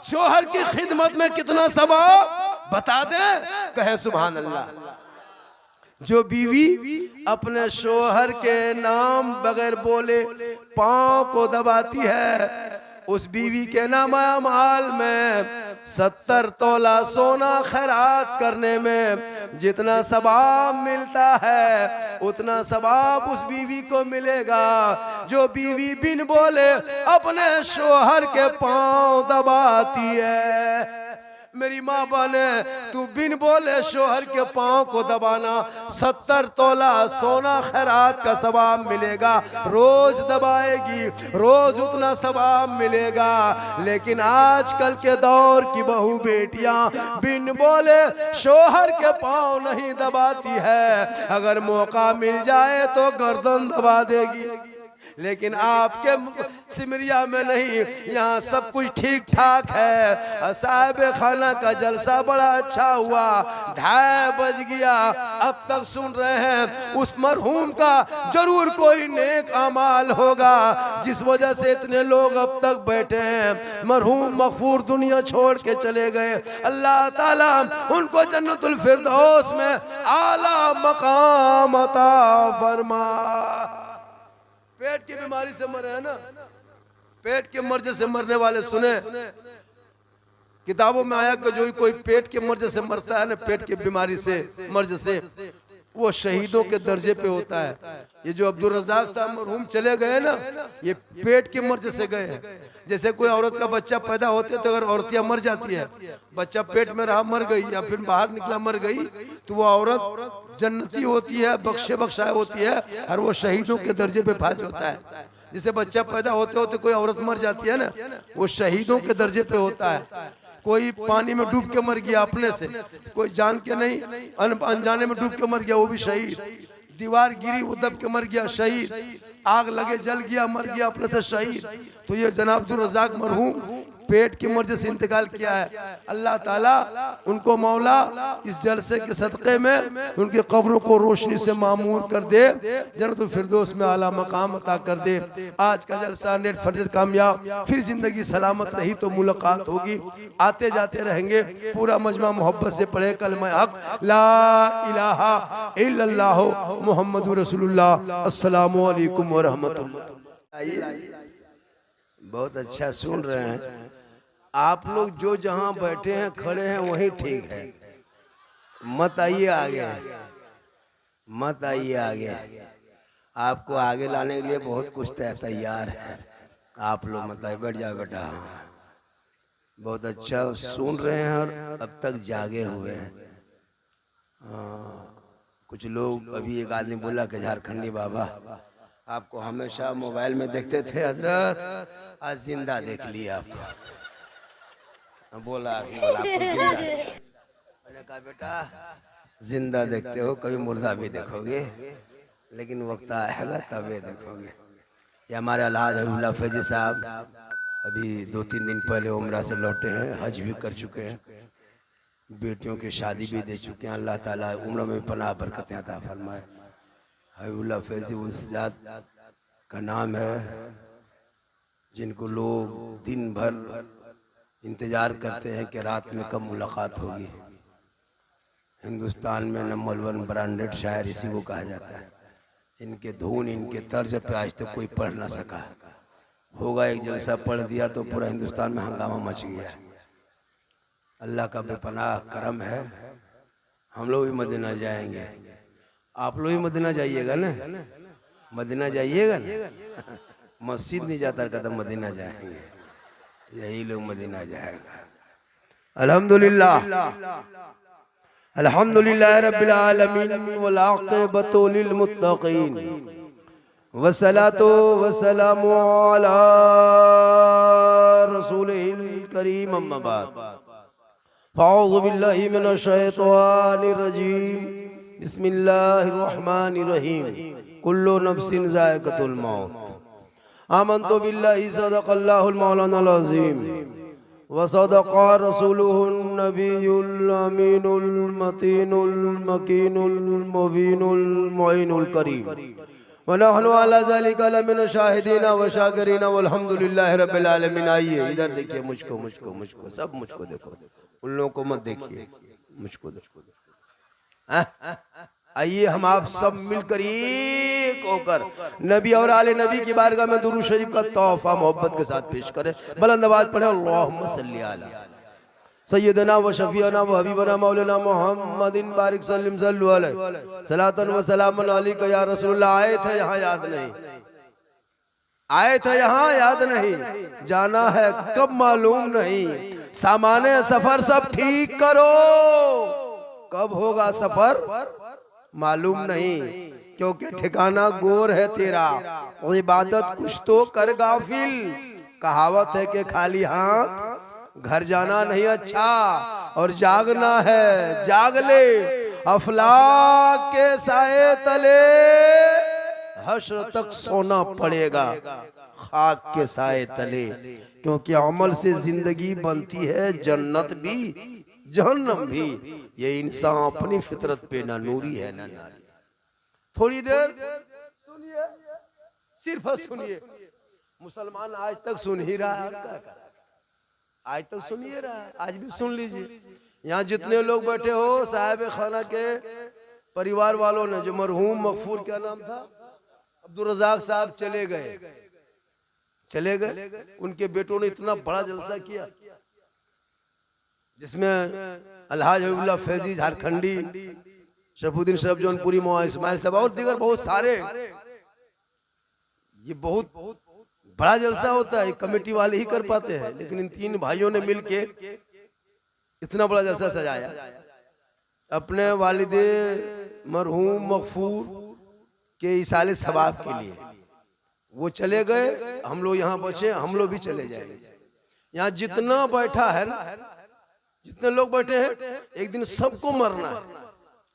शोहर की खिदमत में कितना सवाब बता दे, कहे सुभान अल्लाह। जो बीवी अपने शोहर के नाम बगैर बोले पांव को दबाती है, उस बीवी के नाम माल में 70 तोला सोना खैरात करने में जितना सवाब मिलता है, उतना सवाब उस बीवी को मिलेगा जो बीवी बिन बोले अपने शोहर के पांव दबाती है। मेरी माँ बने, तू बिन बोले शोहर के पांव को दबाना, 70 तोला सोना खैरात का सवाब मिलेगा। रोज दबाएगी, रोज उतना सवाब मिलेगा। लेकिन आजकल के दौर की बहू बेटियां बिन बोले शोहर के पांव नहीं दबाती है, अगर मौका मिल जाए तो गर्दन दबा देगी। लेकिन आपके सिमरिया में नहीं, यहाँ सब कुछ ठीक ठाक है। साहिब खाना का जलसा बड़ा अच्छा हुआ, 2:30 बज गया, अब तक सुन रहे हैं। उस मरहूम का जरूर कोई नेक अमाल होगा जिस वजह से इतने लोग अब तक बैठे हैं। मरहूम मगफूर दुनिया छोड़ के चले गए, अल्लाह ताला उनको जन्नतुल फिरदौस में आला मकाम अता फरमा। पेट की बीमारी से मरे है ना, पेट के मर्ज से मरने वाले सुने किताबों में आया कि जो कोई पेट के मर्ज से मरता है ना, पेट की बीमारी से मर्ज से, वो शहीदों के दर्जे पे होता है। ये जो अब्दुल रज़ाक साहब मरहूम चले गए ना, ये पेट के मर्ज से गए हैं। जैसे कोई औरत का बच्चा पैदा होते है तो अगर औरतियां मर जाती है, बच्चा पेट में रहा मर गई या फिर बाहर निकला मर गई, तो वो औरत जन्नती होती है, बख्शे बख्शाए होती है और वो शहीदों के दर्जे पे फाज होता है। जैसे बच्चा पैदा होते होते कोई औरत मर जाती है ना, वो शहीदों के दर्जे पे होता है। कोई पानी में डूब के मर गया अपने से, कोई जान के नहीं अनजाने में डूब के मर गया, वो भी शहीद। दीवार गिरी वो दब के मर गया, शहीद। आग लगे जल गया मर गया अपने से, शहीद। तो ये जनाब अब्दुल रज़ाक मरहूम पेट की मर्जी से इंतकाल किया है। अल्लाह ताला उनको मौला इस जलसे के सदक़े में उनके कब्रों को रोशनी से मामूर कर दे, जन्नतुल फिरदौस में आला मकाम अता कर दे। आज का जलसा नेट फजर कामयाब, फिर जिंदगी सलामत रही तो मुलाकात होगी, आते जाते रहेंगे। पूरा मजमा मोहब्बत से पढ़े कलमा हक ला इलाहा इल्लल्लाह मुहम्मदुर रसूलुल्लाह। अस्सलामु अलैकुम व रहमतुल्लाह। बहुत अच्छा सुन रहे हैं आप लोग, जो जहां बैठे हैं खड़े हैं वहीं ठीक है, मत आइए आगे, मत आइए आगे। आपको आगे लाने के लिए बहुत कुछ तैयार है, आप लोग मत आइए, बैठ जाओ बेटा। बहुत अच्छा सुन रहे हैं और अब तक जागे हुए हैं। कुछ लोग, अभी एक आदमी बोला कि झारखंडी बाबा आपको हमेशा मोबाइल में देखते थे हजरत, आज जिंदा देख लिया आपको। बोला आपको जिंदा, मैंने कहा बेटा जिंदा देखते हो, कभी मुर्दा भी देखोगे, लेकिन वक्त आएगा तबे देखोगे। ये हमारे अलहाज हबीबुल्लाह फैजी साहब अभी 2-3 दिन पहले उम्रा से लौटे हैं, हज भी कर चुके हैं, बेटियों की शादी भी दे चुके हैं। अल्लाह ताला उम्र में पनाह बरकतें अता फरमाए। हबीबुल्लाह फैजी उस जात का नाम है जिनको लोग दिन भर इंतज़ार करते हैं कि रात में कब मुलाकात होगी। हिंदुस्तान में नंबर 1 ब्रांडेड शायर इसी को कहा जाता है। इनके धुन, इनके तर्ज पे आज तक कोई पढ़ ना सका। होगा एक जलसा पढ़ दिया तो पूरा हिंदुस्तान में हंगामा मच गया। अल्लाह का बेपनाह करम है। हम लोग भी मदीना जाएंगे, आप लोग भी मदीना जाइएगा ना, मदीना जाइएगा ना। मस्जिद नहीं जाता कदम मदीना जाएंगे, यही लोग मदीना जाएगा। अल्हम्दुलिल्लाह अल्हम्दुलिल्लाह रब्बिल आलमीन वल आक़िबतु लिल मुत्तक़ीन वस्सलातु वस्सलामु अला रसूलिल करीम अम्मा बाद। अऊज़ु बिल्लाहि मिनश शैतानिर रजीम। बिस्मिल्लाहिर रहमानिर रहीम। कुल्लु नफ्सिन ज़ाइक़तुल मौत। आमन्तु बिल्लाहि सदक़ल्लाहुल मौलानाल अज़ीम व सदक़ा रसूलुहुन नबियुल अमीनुल मतीनुल मकीनुल मुबीनुल मुईनुल करीम व नहनु अला ज़ालिका लमिन शाहिदीन व शाकिरीन वल्हम्दुलिल्लाहि रब्बिल आलमीन। आइए इधर देखिए, मुझको मुझको मुझको सब मुझको देखो, उन लोगों को मत देखिए, मुझको देखो। आइए हम आप सब मिलकर एक होकर नबी और आले नबी की बारगाह में दुरूद शरीफ का तोहफा मोहब्बत के साथ पेश करें। बुलंद आवाज पढ़े अल्लाहुम्मा सल्ली अला सय्यदना व शफीअना व हबीबना मौलाना मुहम्मदिन बारिक सल्लिम सल्लु अलैहि सलातन व सलामन अलैका या रसूलुल्लाह। आए थे यहाँ याद नहीं, आए थे यहाँ याद नहीं, जाना है कब मालूम नहीं। सामाने सफर सब ठीक करो, कब होगा सफर मालूम नहीं, क्योंकि ठिकाना गोर है तेरा, और इबादत कुछ तो कर गाफिल। कहावत है कि खाली हाथ घर जाना नहीं अच्छा, और जागना है जाग ले अफलाक के साए तले, हश्र तक सोना पड़ेगा खाक के साए तले। क्योंकि अमल से जिंदगी बनती है जन्नत भी जहन्नम भी। ये इंसान अपनी फितरत पे ना नूरी है ना नारी। थोड़ी देर सुनिए, सिर्फ सुनिए। मुसलमान आज तक सुन ही रहा है, आज तक सुन ही रहा है, आज भी सुन लीजिए। यहाँ जितने लोग बैठे हो, साहिब खाना के परिवार वालों ने, जो मरहूम मगफूर क्या नाम था, अब्दुल रज़ाक साहब चले गए, उनके बेटों ने इतना बड़ा जलसा किया जिसमें अलहाज हबीबुल्लाह फैजी झारखंडी, शरफुद्दीन शरफ जौनपुरी, मौलाना इस्माइल साहब और दीगर बहुत सारे। ये बहुत बड़ा जलसा होता है, कमेटी वाले ही कर पाते हैं, लेकिन इन 3 भाइयों ने मिलके इतना बड़ा जलसा सजाया। अपने वालिदे मरहूम मगफूर के इसाले सवाब के लिए वो चले गए, हम लोग यहाँ बचे, हम लोग भी चले जाएंगे। यहाँ जितना बैठा है ना, जितने लोग बैठे हैं, एक दिन सबको मरना है,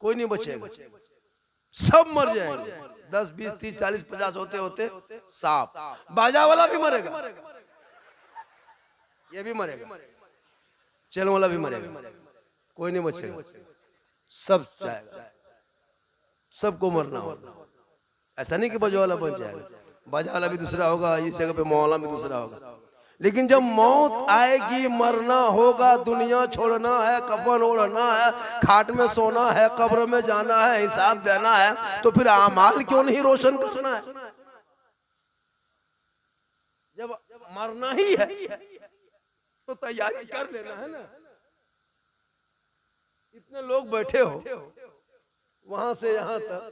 कोई नहीं बचेगा, सब मर जाएंगे। 10, 20, 30, 40, 50 होते होते सांप, बाजा वाला भी मरेगा। ये भी मरेगा, चैन वाला भी मरेगा, कोई नहीं बचेगा, सब जाएगा, सबको मरना होगा। ऐसा नहीं कि बाजा वाला बच जाएगा, बाजा वाला भी दूसरा होगा, इस जगह पे मौला भी दूसरा होगा। लेकिन जब मौत आएगी, मरना होगा, दुनिया छोड़ना है, कफन ओढ़ना है, खाट में सोना है, कब्र में जाना है, हिसाब देना है, तो फिर आमाल क्यों नहीं रोशन करना है? जब मरना ही है तो तैयारी कर लेना है ना। इतने लोग बैठे हो, वहां से यहां तक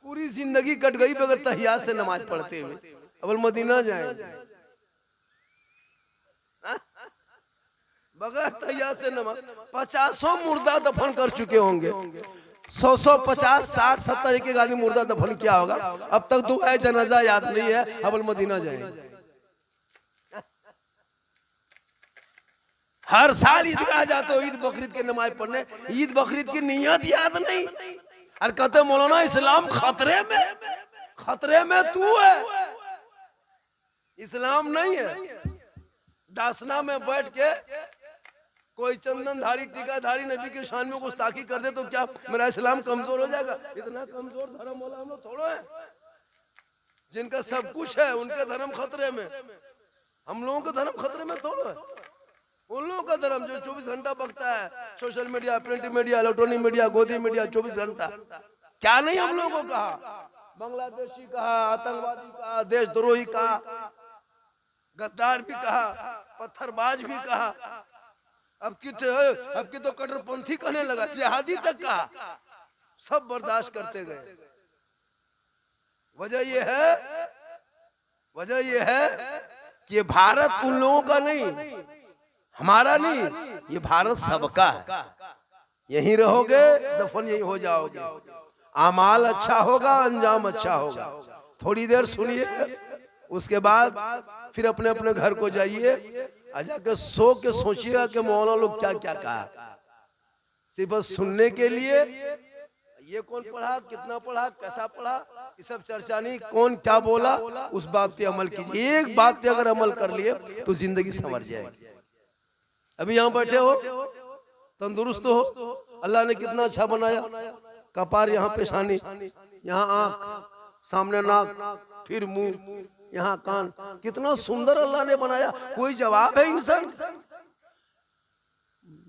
पूरी जिंदगी कट गई बगैर तहियात से नमाज पढ़ते हुए। अब मदीना जाएंगे बगैर तहियात से नमाज, 50 मुर्दा दफन कर चुके होंगे, 100 50 60 70 एक आदमी मुर्दा दफन किया होगा, अब तक दुआ जनाजा याद नहीं है। अब मदीना जाएंगे, हर साल ईदगाह जाते हो ईद बकरीद की नमाज पढ़ने, ईद बकरीद की नियत याद नहीं। और कहते मौलाना इस्लाम खतरे में, खतरे में तू है, इस्लाम नहीं है। दासना में बैठ के कोई चंदनधारी टीकाधारी नबी के शान में गुस्ताखी कर दे तो क्या मेरा इस्लाम कमजोर हो जाएगा? इतना कमजोर धर्म वाला हम लोग थोड़ा है। जिनका सब कुछ है उनका धर्म खतरे में, हम लोगों का धर्म खतरे में थोड़ा है। उन लोगों का धर्म जो 24 घंटा बकता है, social media, print media, electronic media, गोदी मीडिया, 24 घंटा। क्या नहीं हम लोगों को कहा, बांग्लादेशी कहा, आतंकवादी कहा, देशद्रोही कहा, गद्दार भी कहा, पत्थरबाज भी कहा, अब की तो कट्टरपंथी कहने लगा, जिहादी तक कहा, सब बर्दाश्त करते गए। वजह यह है कि ये भारत उन लोगों का नहीं, हमारा नहीं, ये भारत सबका है। यहीं रहोगे, दफन यहीं हो जाओगे, आमाल अच्छा होगा, अंजाम अच्छा होगा। थोड़ी देर सुनिए, उसके बाद फिर अपने अपने घर को जाइए, जाके सो के सोचिएगा कि मौलाना लोग क्या क्या कहा। सिर्फ सुनने के लिए ये कौन पढ़ा, कितना पढ़ा, कैसा पढ़ा, ये सब चर्चा नहीं, कौन क्या बोला उस बात पे अमल कीजिए। एक बात पे अगर अमल कर लिए तो जिंदगी संवर जाएगी। अभी यहाँ बैठे हो, तंदुरुस्त हो, अल्लाह ने कितना अच्छा बनाया, कपार, यहाँ पेशानी, यहाँ आँख, सामने नाक, फिर मुंह, यहाँ कान, कितना सुंदर अल्लाह ने बनाया। कोई जवाब है इंसान?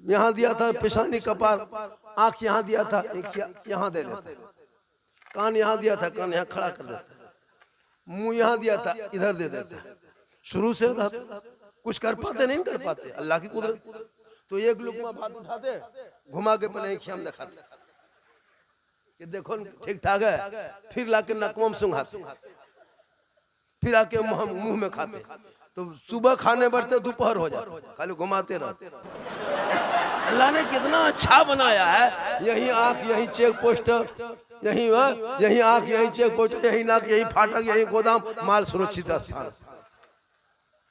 यहाँ दिया था पेशानी, कपार, आँख यहाँ दिया था, एक यहाँ दे देता, कान यहाँ दिया था, कान यहाँ खड़ा कर देता, मुंह यहाँ दिया था, इधर दे देता। शुरू से रहता, कुछ कर पाते नहीं कर पाते, अल्लाह की कुदरत। तो एक लुकमा भात उठाते, घुमा के पहले एक शाम दिखाते कि देखो ठीक ठाक है, फिर लाके नकवा में सुंघाते, फिर आके मुंह में खाते। तो सुबह खाने बैठते दोपहर हो जाते, खाली घुमाते रहते। अल्लाह ने कितना अच्छा बनाया है। यही आंख, यही चेक पोस्ट, यही आंख, यही चेक पोस्ट, यही नाक, यही फाटक, यही गोदाम, माल सुरक्षित स्थान।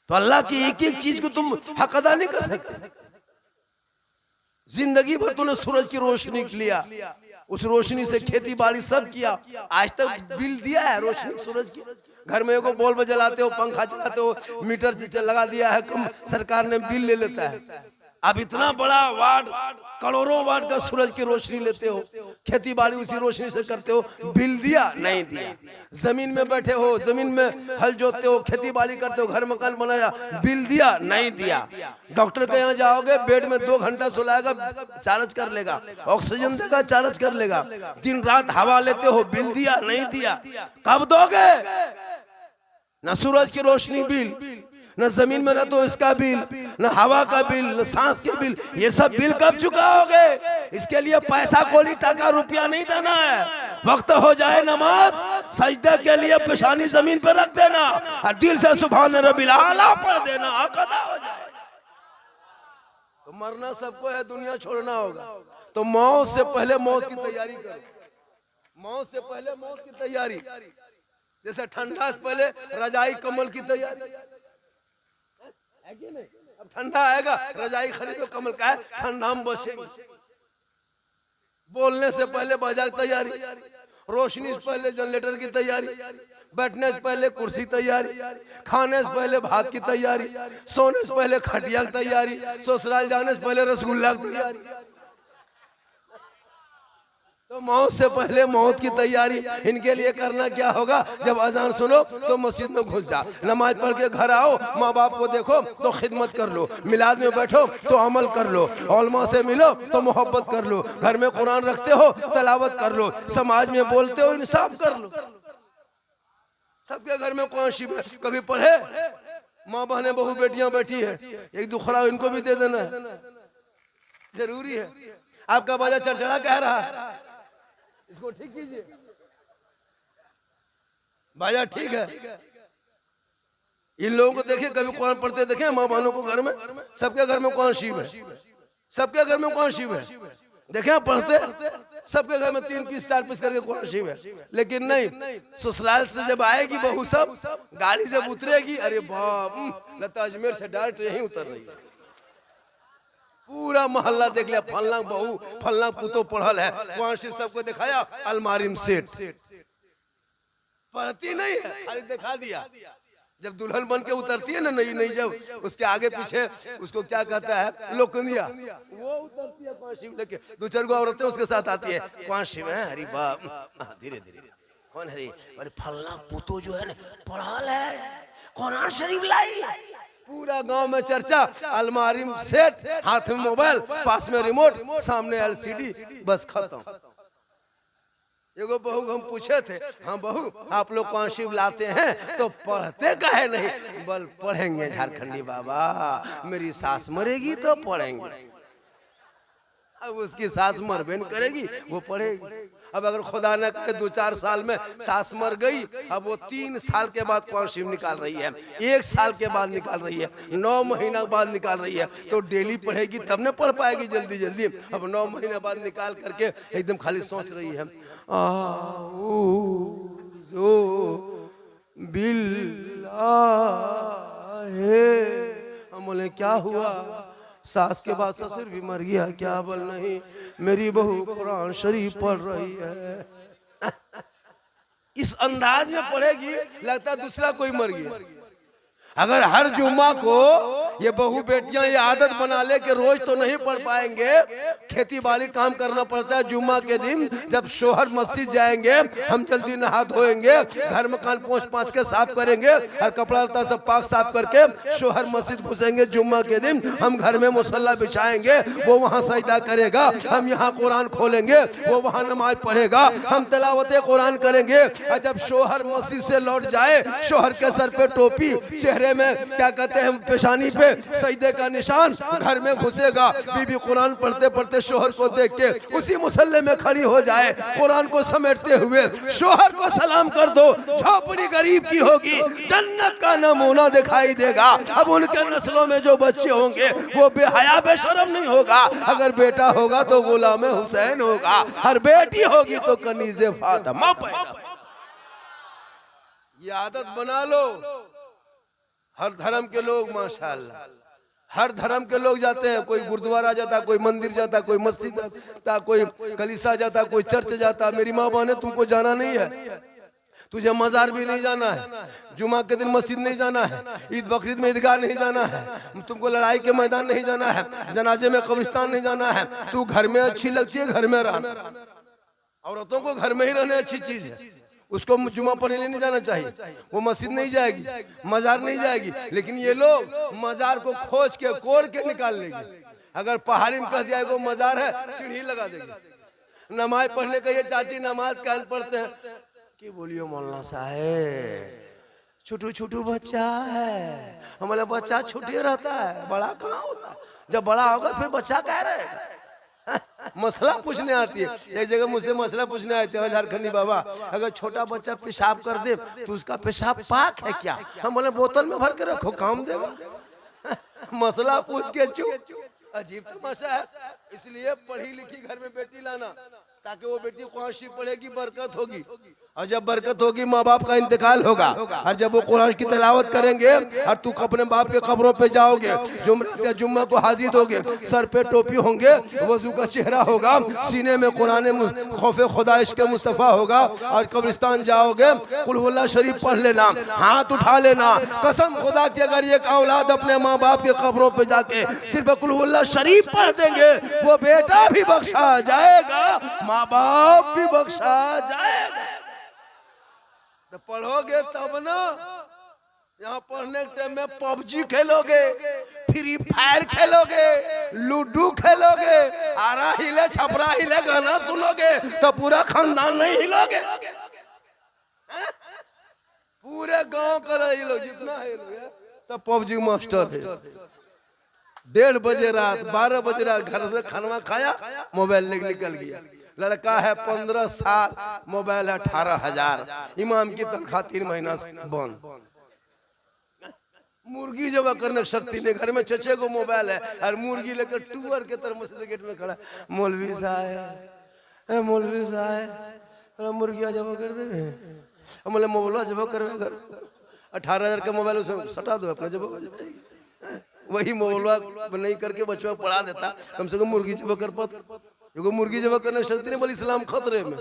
तो अल्लाह की एक एक चीज को तुम हक अदा नहीं कर सकते। जिंदगी भर तूने सूरज की रोशनी लिया, उस रोशनी से खेती बाड़ी सब किया, आज तक बिल दिया है रोशनी सूरज की? घर में एगो बल्ब जलाते हो, पंखा चलाते हो, मीटर लगा दिया है, कम सरकार ने बिल ले लेता है। अब इतना बड़ा वाट, करोड़ों वाट का सूरज की रोशनी लेते हो, खेती बाड़ी उसी रोशनी से करते हो, बिल दिया नहीं दिया? जमीन में बैठे हो, जमीन में हल जोतते हो, खेती बाड़ी करते हो, घर मकान बनाया, बिल दिया नहीं दिया? डॉक्टर के यहाँ जाओगे, बेड में 2 घंटा सुलाएगा, चार्ज कर लेगा, ऑक्सीजन देगा, चार्ज कर लेगा, दिन रात हवा लेते हो, बिल दिया नहीं दिया? कब दोगे? न सूरज की रोशनी बिल, न जमीन में, न तो इसका बिल, न हवा का बिल, न सांस के बिल, ये सब बिल कब चुकाओगे? इसके लिए पैसा कोली टका रुपया नहीं देना है। वक्त हो जाए नमाज, सजदे के लिए पेशानी जमीन पर रख देना और दिल से सुभान रब्बिल आला पढ़ देना, अदा हो जाए। तो मरना सबको है, दुनिया छोड़ना होगा। तो मौत से पहले मौत की तैयारी करो, मौत से पहले मौत की तैयारी। जैसे ठंडा से पहले रजाई कम्बल की तैयारी है कि नहीं? अब ठंडा आएगा, रजाई खरीदो, कम्बल का है, ठंडा में बचेंगे। बोलने से पहले बाजार तैयारी, रोशनी से पहले जनरेटर की तैयारी, बैठने से पहले कुर्सी तैयारी, खाने से पहले भात की तैयारी, सोने से पहले खटिया की तैयारी, ससुराल जाने से पहले रसगुल्ला की तैयारी, तो मौत से पहले मौत की तैयारी। इनके लिए करना क्या होगा? जब अजान सुनो तो मस्जिद में घुस जा, नमाज पढ़ के घर आओ, माँ बाप को देखो तो खिदमत कर लो, मिलाद में बैठो तो अमल कर लो, उलमा से मिलो तो मोहब्बत कर लो, घर में कुरान रखते हो तलावत कर लो, समाज में बोलते हो इंसाफ कर लो। सबके घर में कौन सी कभी पढ़े? माँ बहनें बहू बेटियां बैठी है, एक दुखरा इनको भी दे देना जरूरी है। आपका बाजा चरचरा कह रहा है, इसको ठीक कीजिए, बाजा ठीक है। इन लोगों को देखिए, कभी कुरान पढ़ते देखे माँ बहनों को घर में? सबके घर में कौन शिव है? सबके घर में कौन शिव है? देखे पढ़ते सबके घर में 3 पीस 4 पीस करके कुरान शिव है। लेकिन नहीं, ससुराल से जब आएगी बहू, सब गाड़ी जब उतरेगी, अरे बाप, लता अजमेर से डायरेक्ट यहीं उतर रही है। पूरा मोहल्ला देख लिया, फलना बहू फलना पुतो पढ़ल है, कुरान शिव सबको दिखाया, अलमारी में सेट। पढ़ती नहीं है, खाली दिखा दिया। जब दुल्हन बन के उतरती है ना नई नई, जब उसके आगे पीछे उसको क्या कहता है, लोकनिया, वो उतरती है कुरान शिव लेके, 2-4 गो औरतें उसके साथ आती है, कुरान शिव है, हरी बाप, धीरे धीरे, कौन है? अरे फलना पुतो जो है ना पढ़ल है, कुरान शरीफ लाई। पूरा गांव में चर्चा, अलमारी में सेट, हाथ में मोबाइल, पास में रिमोट, सामने एलसीडी, बस खत्म। एगो बहू हम पूछे थे, हाँ बहू आप लोग कुरान शिव लाते हैं तो पढ़ते काहे नहीं? बल पढ़ेंगे झारखंडी बाबा, मेरी सास मरेगी तो पढ़ेंगे। अब उसकी सास मरबे न करेगी, वो पढ़ेगी। अब अगर खुदा न करे 2-4 साल में सास मर गई, अब वो 3 साल के बाद कुरान शिव निकाल रही है, 1 साल के बाद निकाल रही है, 9 महीना बाद निकाल रही है, तो डेली पढ़ेगी तब न पढ़ पाएगी जल्दी जल्दी। अब 9 महीने बाद निकाल करके एकदम खाली सोच रही है, हम बोले क्या हुआ? सास के बाद ससुर भी मर गया क्या? बोल नहीं, मेरी बहू कुरान शरीफ पढ़ रही है। इस अंदाज में पढ़ेगी लगता है दूसरा कोई मर गया। अगर हर जुम्मा को ये बहू बेटियां ये आदत बना ले कि रोज तो नहीं पढ़ पाएंगे, खेती बाड़ी काम करना पड़ता है, जुम्मा के दिन जब शोहर मस्जिद जाएंगे, हम जल्दी नहा धोएंगे, घर मकान पोंछ पाँच के साफ करेंगे, और कपड़ा लता सब पाक साफ करके शोहर मस्जिद घुसेंगे। जुम्मा के दिन हम घर में मुसल्ला बिछाएंगे, वो वहाँ सजदा करेगा, हम यहाँ कुरान खोलेंगे, वो वहाँ नमाज पढ़ेगा, हम तिलावत कुरान करेंगे। और जब शोहर मस्जिद से लौट जाए, शोहर के सर पे टोपी, चेहरे में क्या कहते हैं पेशानी पे सजदे का निशान, घर में घुसेगा, बीबी कुरान पढ़ते पढ़ते शोहर को देख के उसी मुसल्ले में खड़ी हो जाए, कुरान को समेटते हुए शोहर को सलाम कर दो, झोपड़ी गरीब की होगी, जन्नत का नमूना दिखाई देगा। अब उनके नस्लों में जो बच्चे होंगे वो बेहया बेशरम नहीं होगा, अगर बेटा होगा तो गुलाम हुसैन होगा, और बेटी होगी तो कनीज़े फातिमा। ये आदत बना लो। हर धर्म के लोग माशाअल्लाह, हर धर्म के लोग जाते हैं, कोई गुरुद्वारा जाता, कोई मंदिर जाता, कोई मस्जिद जाता, कोई कलीसा जाता, कोई चर्च जाता। मेरी माँ बहने तुमको जाना नहीं है, तुझे मजार भी नहीं जाना है, जुमा के दिन मस्जिद नहीं जाना है, ईद बकरीद में ईदगाह नहीं जाना है, तुमको लड़ाई के मैदान नहीं जाना है, जनाजे में कब्रिस्तान नहीं जाना है। तू घर में अच्छी लगती है, घर में रहना। औरतों को घर में ही रहने अच्छी चीज है, उसको जुमा पढ़ने नहीं जाना चाहिए, वो मस्जिद नहीं जाएगी, मजार नहीं जाएगी। लेकिन ये लोग मजार को खोज के कोड़ के निकाल लेगी। अगर पहाड़ी में कह दिया वो मजार है, सीढ़ी लगा देगी। नमाज पढ़ने का ये चाची नमाज कान पढ़ते हैं कि बोलियो मौलाना साहब, छोटू छोटू बच्चा है, हमारा बच्चा छोटे रहता है, बड़ा कहाँ होता, जब बड़ा होगा फिर बच्चा कह रहे मसला पूछने आती है। एक जगह मुझसे मसला पूछने आते हैं झारखंडी बाबा, अगर छोटा बच्चा पेशाब कर दे तो उसका पेशाब पाक है क्या? हम बोले बोतल में भर के रखो, काम देगा। मसला पूछ के चुप। अजीब तमाशा है। इसलिए पढ़ी लिखी घर में बेटी लाना। ताकि वो बेटी कुरान शरीफ पढ़ेगी, बरकत होगी। और जब बरकत होगी माँ बाप का इंतकाल होगा, और जब वो कुरान की तिलावत करेंगे और तू अपने बाप के कब्रों पे जाओगे, जुम्मत या जुम्मा को हाजिर होगे, सर पे टोपी होंगे, वजू का चेहरा होगा, सीने में कुरान खौफे खुदा इश्क़ मुस्तफ़ा होगा, और कब्रिस्तान जाओगे कुल हुवल्लाह शरीफ पढ़ लेना, हाथ उठा लेना, कसम खुदा की अगर ये औलाद अपने माँ बाप के कब्रों पे जाके सिर्फ कुल हुवल्लाह शरीफ पढ़ देंगे, वो बेटा भी बख्शा जाएगा, माँ बाप भी बख्शा जाएगा। तो पढ़ोगे तब ना। यहाँ पढ़ने के टाइम में पबजी खेलोगे, फ्री फायर खेलोगे, लूडो खेलोगे, आरा हिले छपरा हिले गाना सुनोगे तो पूरा खानदान नहीं हिलोगे, पूरे गांव का हिलो, जितना हिलोगे सब पबजी मास्टर है। 1:30 बजे रात, 12 बजे रात घर में खाना खाया, मोबाइल लेके निकल गया। लड़का है 15 साल, मोबाइल है 18,000, इमाम की तनख्वाह 3 महीना से बंद। मुर्गी जब करने शक्ति नहीं, घर में चचे को मोबाइल है और मुर्गी लेकर टूअर के तरफ मस्जिद गेट में खड़ा, मौलवी साहब, मौलवी साहब थोड़ा मुर्गिया जब कर दे, बोले मोबाइल जब करवे घर 18,000 का मोबाइल उसमें सटा दो अपना, जब वही मोबाइल नहीं करके बच्चों को पढ़ा देता, कम से कम मुर्गी जब कर पाता। क्योंकि मुर्गी जब करने शक्ति नहीं, बोली इस्लाम खतरे में,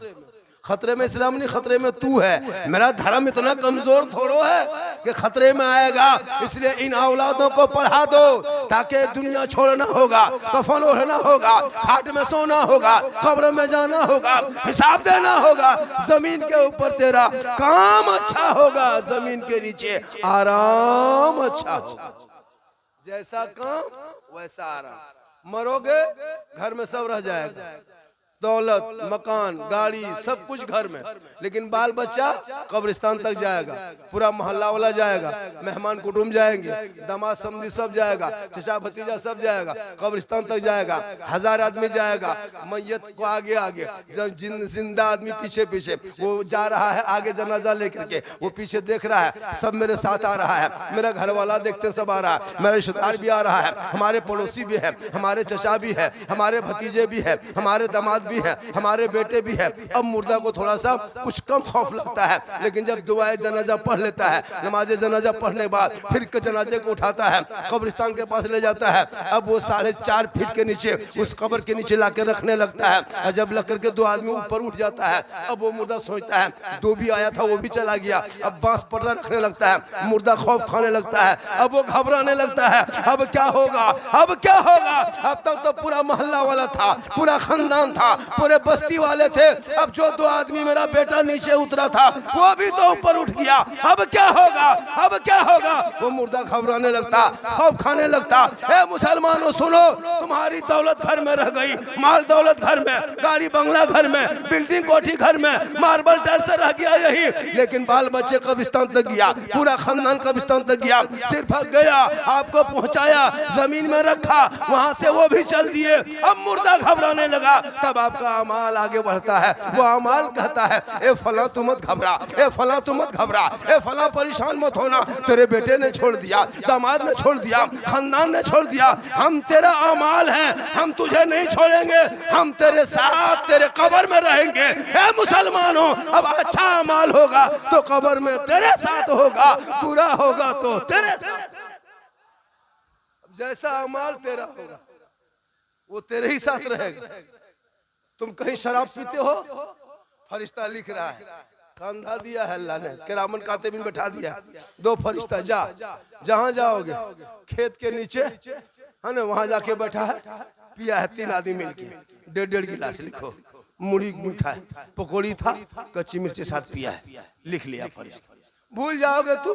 खतरे में इस्लाम नहीं, खतरे में तू है। मेरा धर्म इतना कमजोर थोड़ो है कि खतरे में आएगा, इसलिए इन औलादों को पढ़ा दो ताकि दुनिया छोड़ना होगा, कफन ओढ़ना होगा, खाट में सोना होगा, कब्र में जाना होगा, हिसाब देना होगा, जमीन के ऊपर तेरा काम अच्छा होगा, जमीन के नीचे आराम अच्छा होगा। जैसा काम वैसा आराम। मरोगे घर में सब रह जाएगा, दौलत, मकान, गाड़ी, सब कुछ घर में, लेकिन बाल बच्चा कब्रिस्तान तक जाएगा, पूरा मोहल्ला वाला जाएगा, मेहमान कुटुंब जाएंगे, दामाद समधी सब जाएगा, चचा भतीजा सब जाएगा, कब्रिस्तान तक जाएगा, 1000 आदमी जाएगा, मैयत को आगे आगे, जिंदा आदमी पीछे पीछे, वो जा रहा है आगे जनाजा लेकर के, वो पीछे देख रहा है, सब मेरे साथ आ रहा है, मेरा घर वाला देखते सब आ रहा है, मेरा रिश्तेदार भी आ रहा है, हमारे पड़ोसी भी है, हमारे चचा भी है, हमारे भतीजे भी है, हमारे दामाद भी है, हमारे बेटे भी है। अब मुर्दा को थोड़ा सा कुछ कम खौफ लगता है, लेकिन जब दुआए जनाजा पढ़ लेता है, नमाज जनाजा पढ़ने के बाद फिर जनाजे को उठाता है, कब्रिस्तान के पास ले जाता है, अब वो 4.5 फीट के नीचे उस कब्र के नीचे लाकर रखने लगता है, और जब लग करके 2 आदमी ऊपर उठ जाता है, अब वो मुर्दा सोचता है 2 भी आया था वो भी चला गया, अब बांस पटरा रखने लगता है, मुर्दा खौफ खाने लगता है, अब वो घबराने लगता है, अब क्या होगा, अब क्या होगा। अब तक तो पूरा मोहल्ला वाला था, पूरा खानदान था, पूरे बस्ती वाले थे, अब जो 2 आदमी मेरा बेटा नीचे उतरा था वो भी तो ऊपर उठ गया, अब क्या होगा, अब क्या होगा। वो मुर्दा घबराने लगता, खौफ खाने लगता। ए मुसलमानों सुनो, तुम्हारी दौलत घर में रह गई, माल दौलत घर में, गाड़ी बंगला घर में, बिल्डिंग कोठी घर में, मार्बल टाइल से रह गया यही, लेकिन बाल बच्चे कब्रिस्तान तक गया, पूरा खानदान कब्रिस्तान तक गया, सिर्फ गया आपको पहुंचाया, जमीन में रखा, वहां से वो भी चल दिए। अब मुर्दा घबराने लगा, तब आपका अमाल आगे बढ़ता है। वो अमाल कहता है ए फला तू मत घबरा, ए फला तू मत घबरा, ए फला परेशान मत होना, तेरे बेटे ने छोड़ दिया, दामाद ने छोड़ दिया, खानदान ने छोड़ दिया, हम तेरा अमाल हैं, हम तुझे नहीं छोड़ेंगे, हम तेरे साथ तेरे कब्र में रहेंगे। ए मुसलमानों, अब अच्छा अमाल होगा तो कब्र में तेरे साथ होगा, बुरा होगा तो तेरे साथ। जैसा अमाल तेरा होगा वो तेरे ही साथ रहेगा। तुम कहीं शराब पीते हो, फरिश्ता लिख रहा है, कंधा दिया है अल्लाह ने, किरामन कातिबिन बैठा दिया, 2 फरिश्ता, जा जहां जाओगे खेत के नीचे है ना, वहां जाके बैठा है, पिया है 3 आदमी मिलके, 1.5 गिलास, लिखो मुड़ी मीठा है, पकौड़ी था, कच्ची मिर्ची साथ पिया है, लिख लिया फरिश्ता। भूल जाओगे तुम,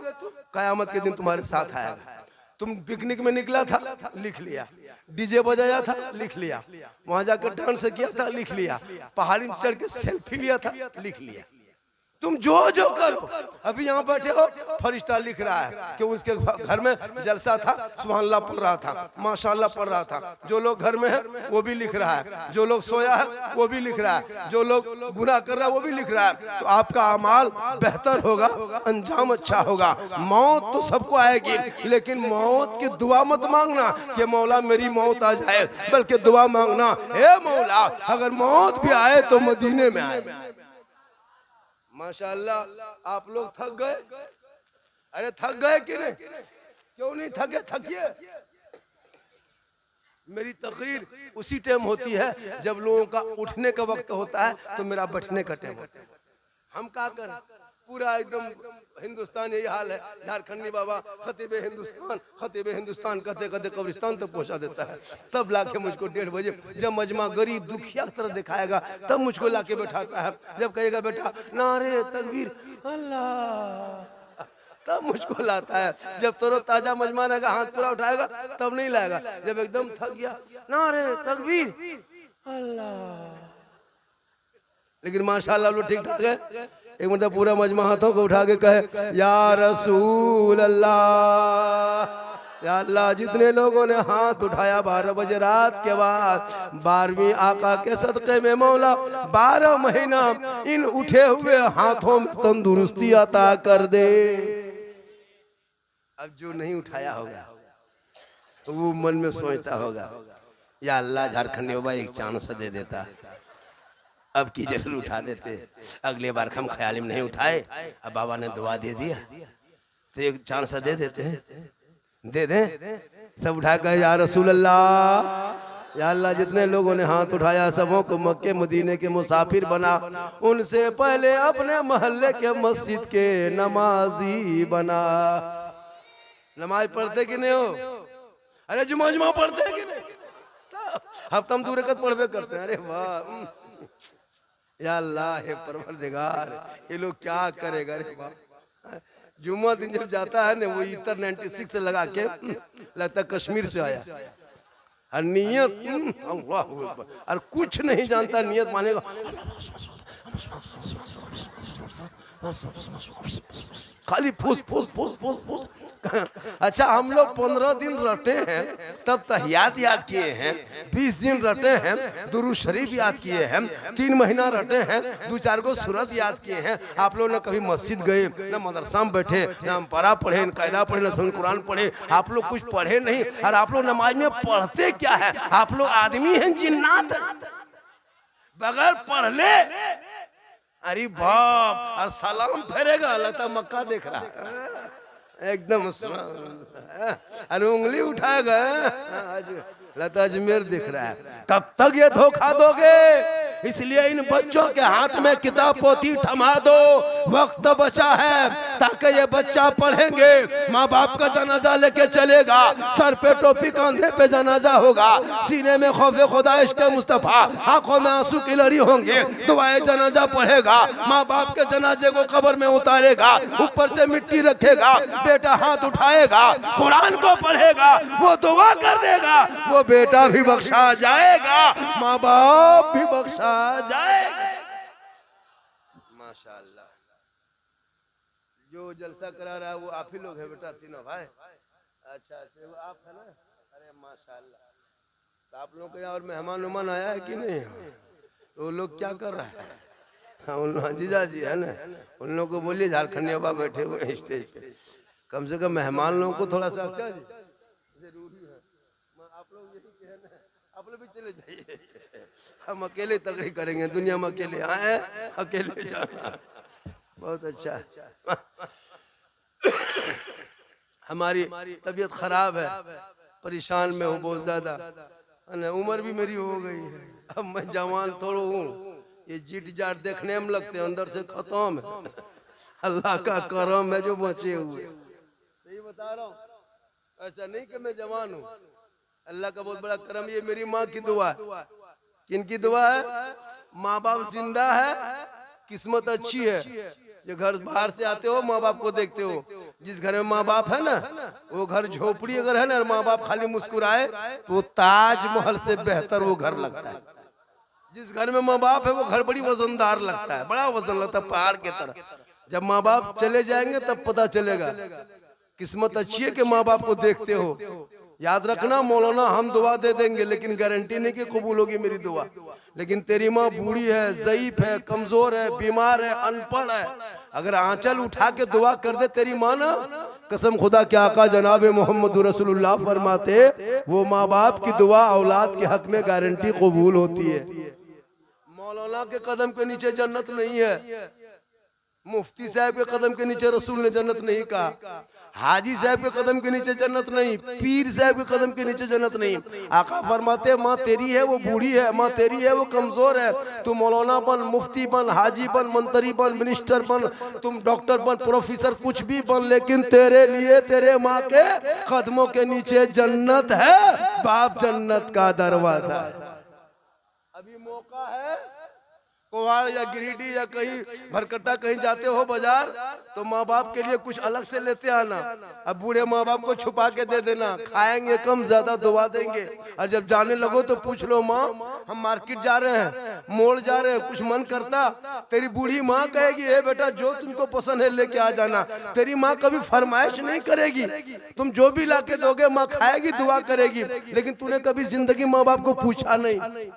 कयामत के दिन तुम्हारे साथ आएगा। तुम पिकनिक में निकला था, लिख लिया, डीजे बजाया था, लिख लिया, वहां जाकर डांस किया था, लिख लिया, पहाड़ी में चढ़ के सेल्फी लिया था, लिख लिया। तुम जो जो करो। अभी यहाँ बैठे हो, फरिश्ता लिख रहा है कि उसके घर में जलसा था, सुभान अल्लाह पढ़ रहा था, माशाअल्लाह पढ़ रहा था। जो लोग घर में है वो भी लिख रहा है, जो लोग सोया है वो भी लिख रहा है, जो लोग गुनाह कर रहा है वो भी लिख रहा है। तो आपका अमाल बेहतर होगा, अंजाम अच्छा होगा। मौत तो सबको आएगी, लेकिन मौत की दुआ मत मांगना कि मौला मेरी मौत आ जाए, बल्कि दुआ मांगना, हे मौला अगर मौत भी आए तो मदीने में आए। माशाअल्लाह आप लोग थक गए? अरे थक गए कि नहीं? क्यों नहीं थके? थकिए। मेरी तकरीर उसी टाइम होती है जब लोगों का उठने का वक्त होता है, तो मेरा बैठने का टाइम होता है। हम क्या करें? पूरा एकदम हिंदुस्तान यही हाल है। झारखंडी बाबा खतीब हिंदुस्तान कहते कहते कब्रिस्तान तक पहुंचा देता है। तब लाके मुझको 1:30 बजे जब मजमा गरीब दुखिया तरह दिखाएगा, तब मुझको लाके बैठाता है। जब कहेगा बेटा नारे तकबीर अल्लाह, तब मुझको लाता है। जब तरो ताजा मजमा रहेगा, हाथ पूरा उठाएगा, तब नहीं लाएगा। जब एकदम थक गया, नारे तकबीर अल्लाह। लेकिन माशाअल्लाह लोग ठीक ठाक है। एक मतलब पूरा मजमा हाथों को उठा के कहे या रसूल अल्लाह, या अल्लाह। जितने लोगों ने हाथ उठाया 12 बजे रात के बाद, 12वीं आका के सदक़े में मौला 12 महीना इन उठे हुए हाथों में तंदुरुस्ती अता कर दे। अब जो नहीं उठाया होगा वो मन में सोचता होगा, या अल्लाह झारखंडी बाबा एक चांस दे देता, अब की जरूर उठा देते। अगले बार हम ख्याल में नहीं उठाए, अब बाबा ने दुआ दे दिया तो एक चांस दे देते हैं, दे दें। सब उठा कर या रसूल अल्लाह, या अल्लाह। जितने लोगों ने हाथ उठाया सबों को मक्के मदीने के मुसाफिर बना, उनसे पहले अपने मोहल्ले के मस्जिद के नमाजी बना। नमाज पढ़ते कि नहीं हो? अरे जुमा पढ़ते कि नहीं? हफ्ता में 2 रकात पढ़वे करते हैं। अरे वाह, या अल्लाह है परवरदिगार, ये लोग क्या करेगा रे बाप। जुम्मा दिन जब जाता है ना, वो इतर 96 से लगा के लगता है कश्मीर से आया। और नियत अल्लाह और कुछ नहीं जानता, नियत मानेगा खाली फूस फूस फूस फूस फूस। अच्छा हम लोग 15 दिन रटे हैं, तब तहियात याद किए हैं, 20 दिन रटे हैं, दुरूद शरीफ याद किए हैं, 3 महीना रटे हैं, 2-4 गो सूरत याद किए हैं। आप लोग न कभी मस्जिद गए, न मदरसा में बैठे, न हम परा पढ़े, न कायदा पढ़े, न सुन कुरान पढ़े। आप लोग कुछ पढ़े नहीं, और आप लोग नमाज में पढ़ते क्या है? आप लोग आदमी हैं जिन्नात, बगैर पढ़ ले अरे बाप, और सलाम फेरेगा लगता मक्का देख रहा है एकदम, अरे उंगली उठाएगा लगता अजमेर दिख रहा है। कब तक ये धोखा दोगे? इसलिए इन बच्चों के हाथ में किताब पोथी थमा दो, वक्त बचा है, ताकि ये बच्चा पढ़ेंगे, माँ बाप का जनाजा लेके चलेगा, सर पे टोपी कंधे पे जनाजा होगा, सीने में खौफे खुदा इश्क़े मुस्तफा, आंखों में आंसू की लड़ी होंगे, दुआए जनाजा पढ़ेगा, माँ बाप के जनाजे को कब्र में उतारेगा, ऊपर से मिट्टी रखेगा, बेटा हाथ उठाएगा, कुरान को पढ़ेगा, वो दुआ कर देगा, वो बेटा भी बख्शा जाएगा, माँ बाप भी बख्शा जाएगा। माशाअल्लाह। जो जलसा करा रहा है वो आप ही लोग है बेटा, तीनों भाई? अच्छा अच्छा, वो आप है ना? अरे माशाअल्लाह। तो आप लोग के यहाँ और मेहमान उमान आया है कि नहीं? तो लोग क्या कर रहा है? हाँ, उन जीजा जी है ना, उन लोगों को बोलिए झारखंडी बाबा बैठे हुए हैं स्टेज पे, कम से कम मेहमान लोगों को थोड़ा सा जरूरी है। आप लोग यही है ना, आप लोग भी चले जाइए, हम अकेले तकरीर करेंगे, दुनिया में अकेले आए, अकेले जाना। बहुत अच्छा। हमारी तबीयत खराब है, परेशान में हूँ बहुत ज्यादा, उम्र भी मेरी हो गई है, अब मैं जवान थोड़ा हूँ, ये जिट जाट देखने में लगते अंदर से खत्म है। अल्लाह का करम है जो बचे हुए, सही बता रहा हूँ। ऐसा नहीं कि मैं जवान हूँ, अल्लाह का बहुत बड़ा करम। ये मेरी माँ की दुआ है। किनकी दुआ है? माँ बाप जिंदा है, किस्मत अच्छी है। जो घर बाहर से आते हो माँ बाप को देखते हो, जिस घर में माँ बाप है ना, वो घर झोपड़ी अगर है ना, माँ बाप खाली मुस्कुराए तो ताजमहल से बेहतर वो घर लगता है। जिस घर में माँ बाप है वो घर बड़ी वजनदार लगता है, बड़ा वजन लगता है पहाड़ के तरह। जब माँ बाप चले जाएंगे तब पता चलेगा। किस्मत अच्छी है कि माँ बाप को देखते हो। याद रखना मौलाना, हम दुआ दे देंगे लेकिन गारंटी नहीं कि कबूल होगी मेरी दुआ। लेकिन तेरी माँ बूढ़ी है, ज़ईफ है, कमजोर है, बीमार है, अनपढ़ है, अगर आंचल उठा के दुआ कर दे तेरी माँ ना, कसम खुदा के आका जनाब मोहम्मद रसूलुल्लाह फरमाते वो माँ बाप की दुआ औलाद के हक में गारंटी कबूल होती है। मौलाना के कदम के नीचे जन्नत नहीं है, मुफ्ती साहब के कदम के नीचे रसूल ने जन्नत नहीं कहा, हाजी साहब के कदम के नीचे जन्नत नहीं, पीर साहब के कदम के नीचे जन्नत नहीं। आका फरमाते माँ तेरी है वो बूढ़ी है, माँ तेरी है वो कमजोर है, तू मौलाना बन, मुफ्ती बन, हाजी बन, मंत्री बन, मिनिस्टर बन, तुम डॉक्टर बन, प्रोफेसर कुछ भी बन, लेकिन तेरे लिए तेरे माँ के कदमों के नीचे जन्नत है, बाप जन्नत का दरवाजा। अभी मौका है, कोवाड़ या गिरिडीह या कहीं भरकट्टा कहीं जाते हो बाजार तो माँ बाप के लिए कुछ अलग से लेते आना। अब बूढ़े माँ बाप को छुपा के दे देना, खाएंगे कम ज्यादा दुआ देंगे। और जब जाने लगो तो पूछ लो माँ हम मार्केट जा रहे हैं, मोड़ जा रहे हैं, कुछ मन करता, तेरी बूढ़ी माँ कहेगी ए बेटा जो तुमको पसंद है लेके आ जाना। तेरी माँ कभी फरमाइश नहीं करेगी, तुम जो भी ला के दोगे माँ खाएगी, दुआ करेगी, लेकिन तूने कभी जिंदगी माँ बाप को पूछा नहीं।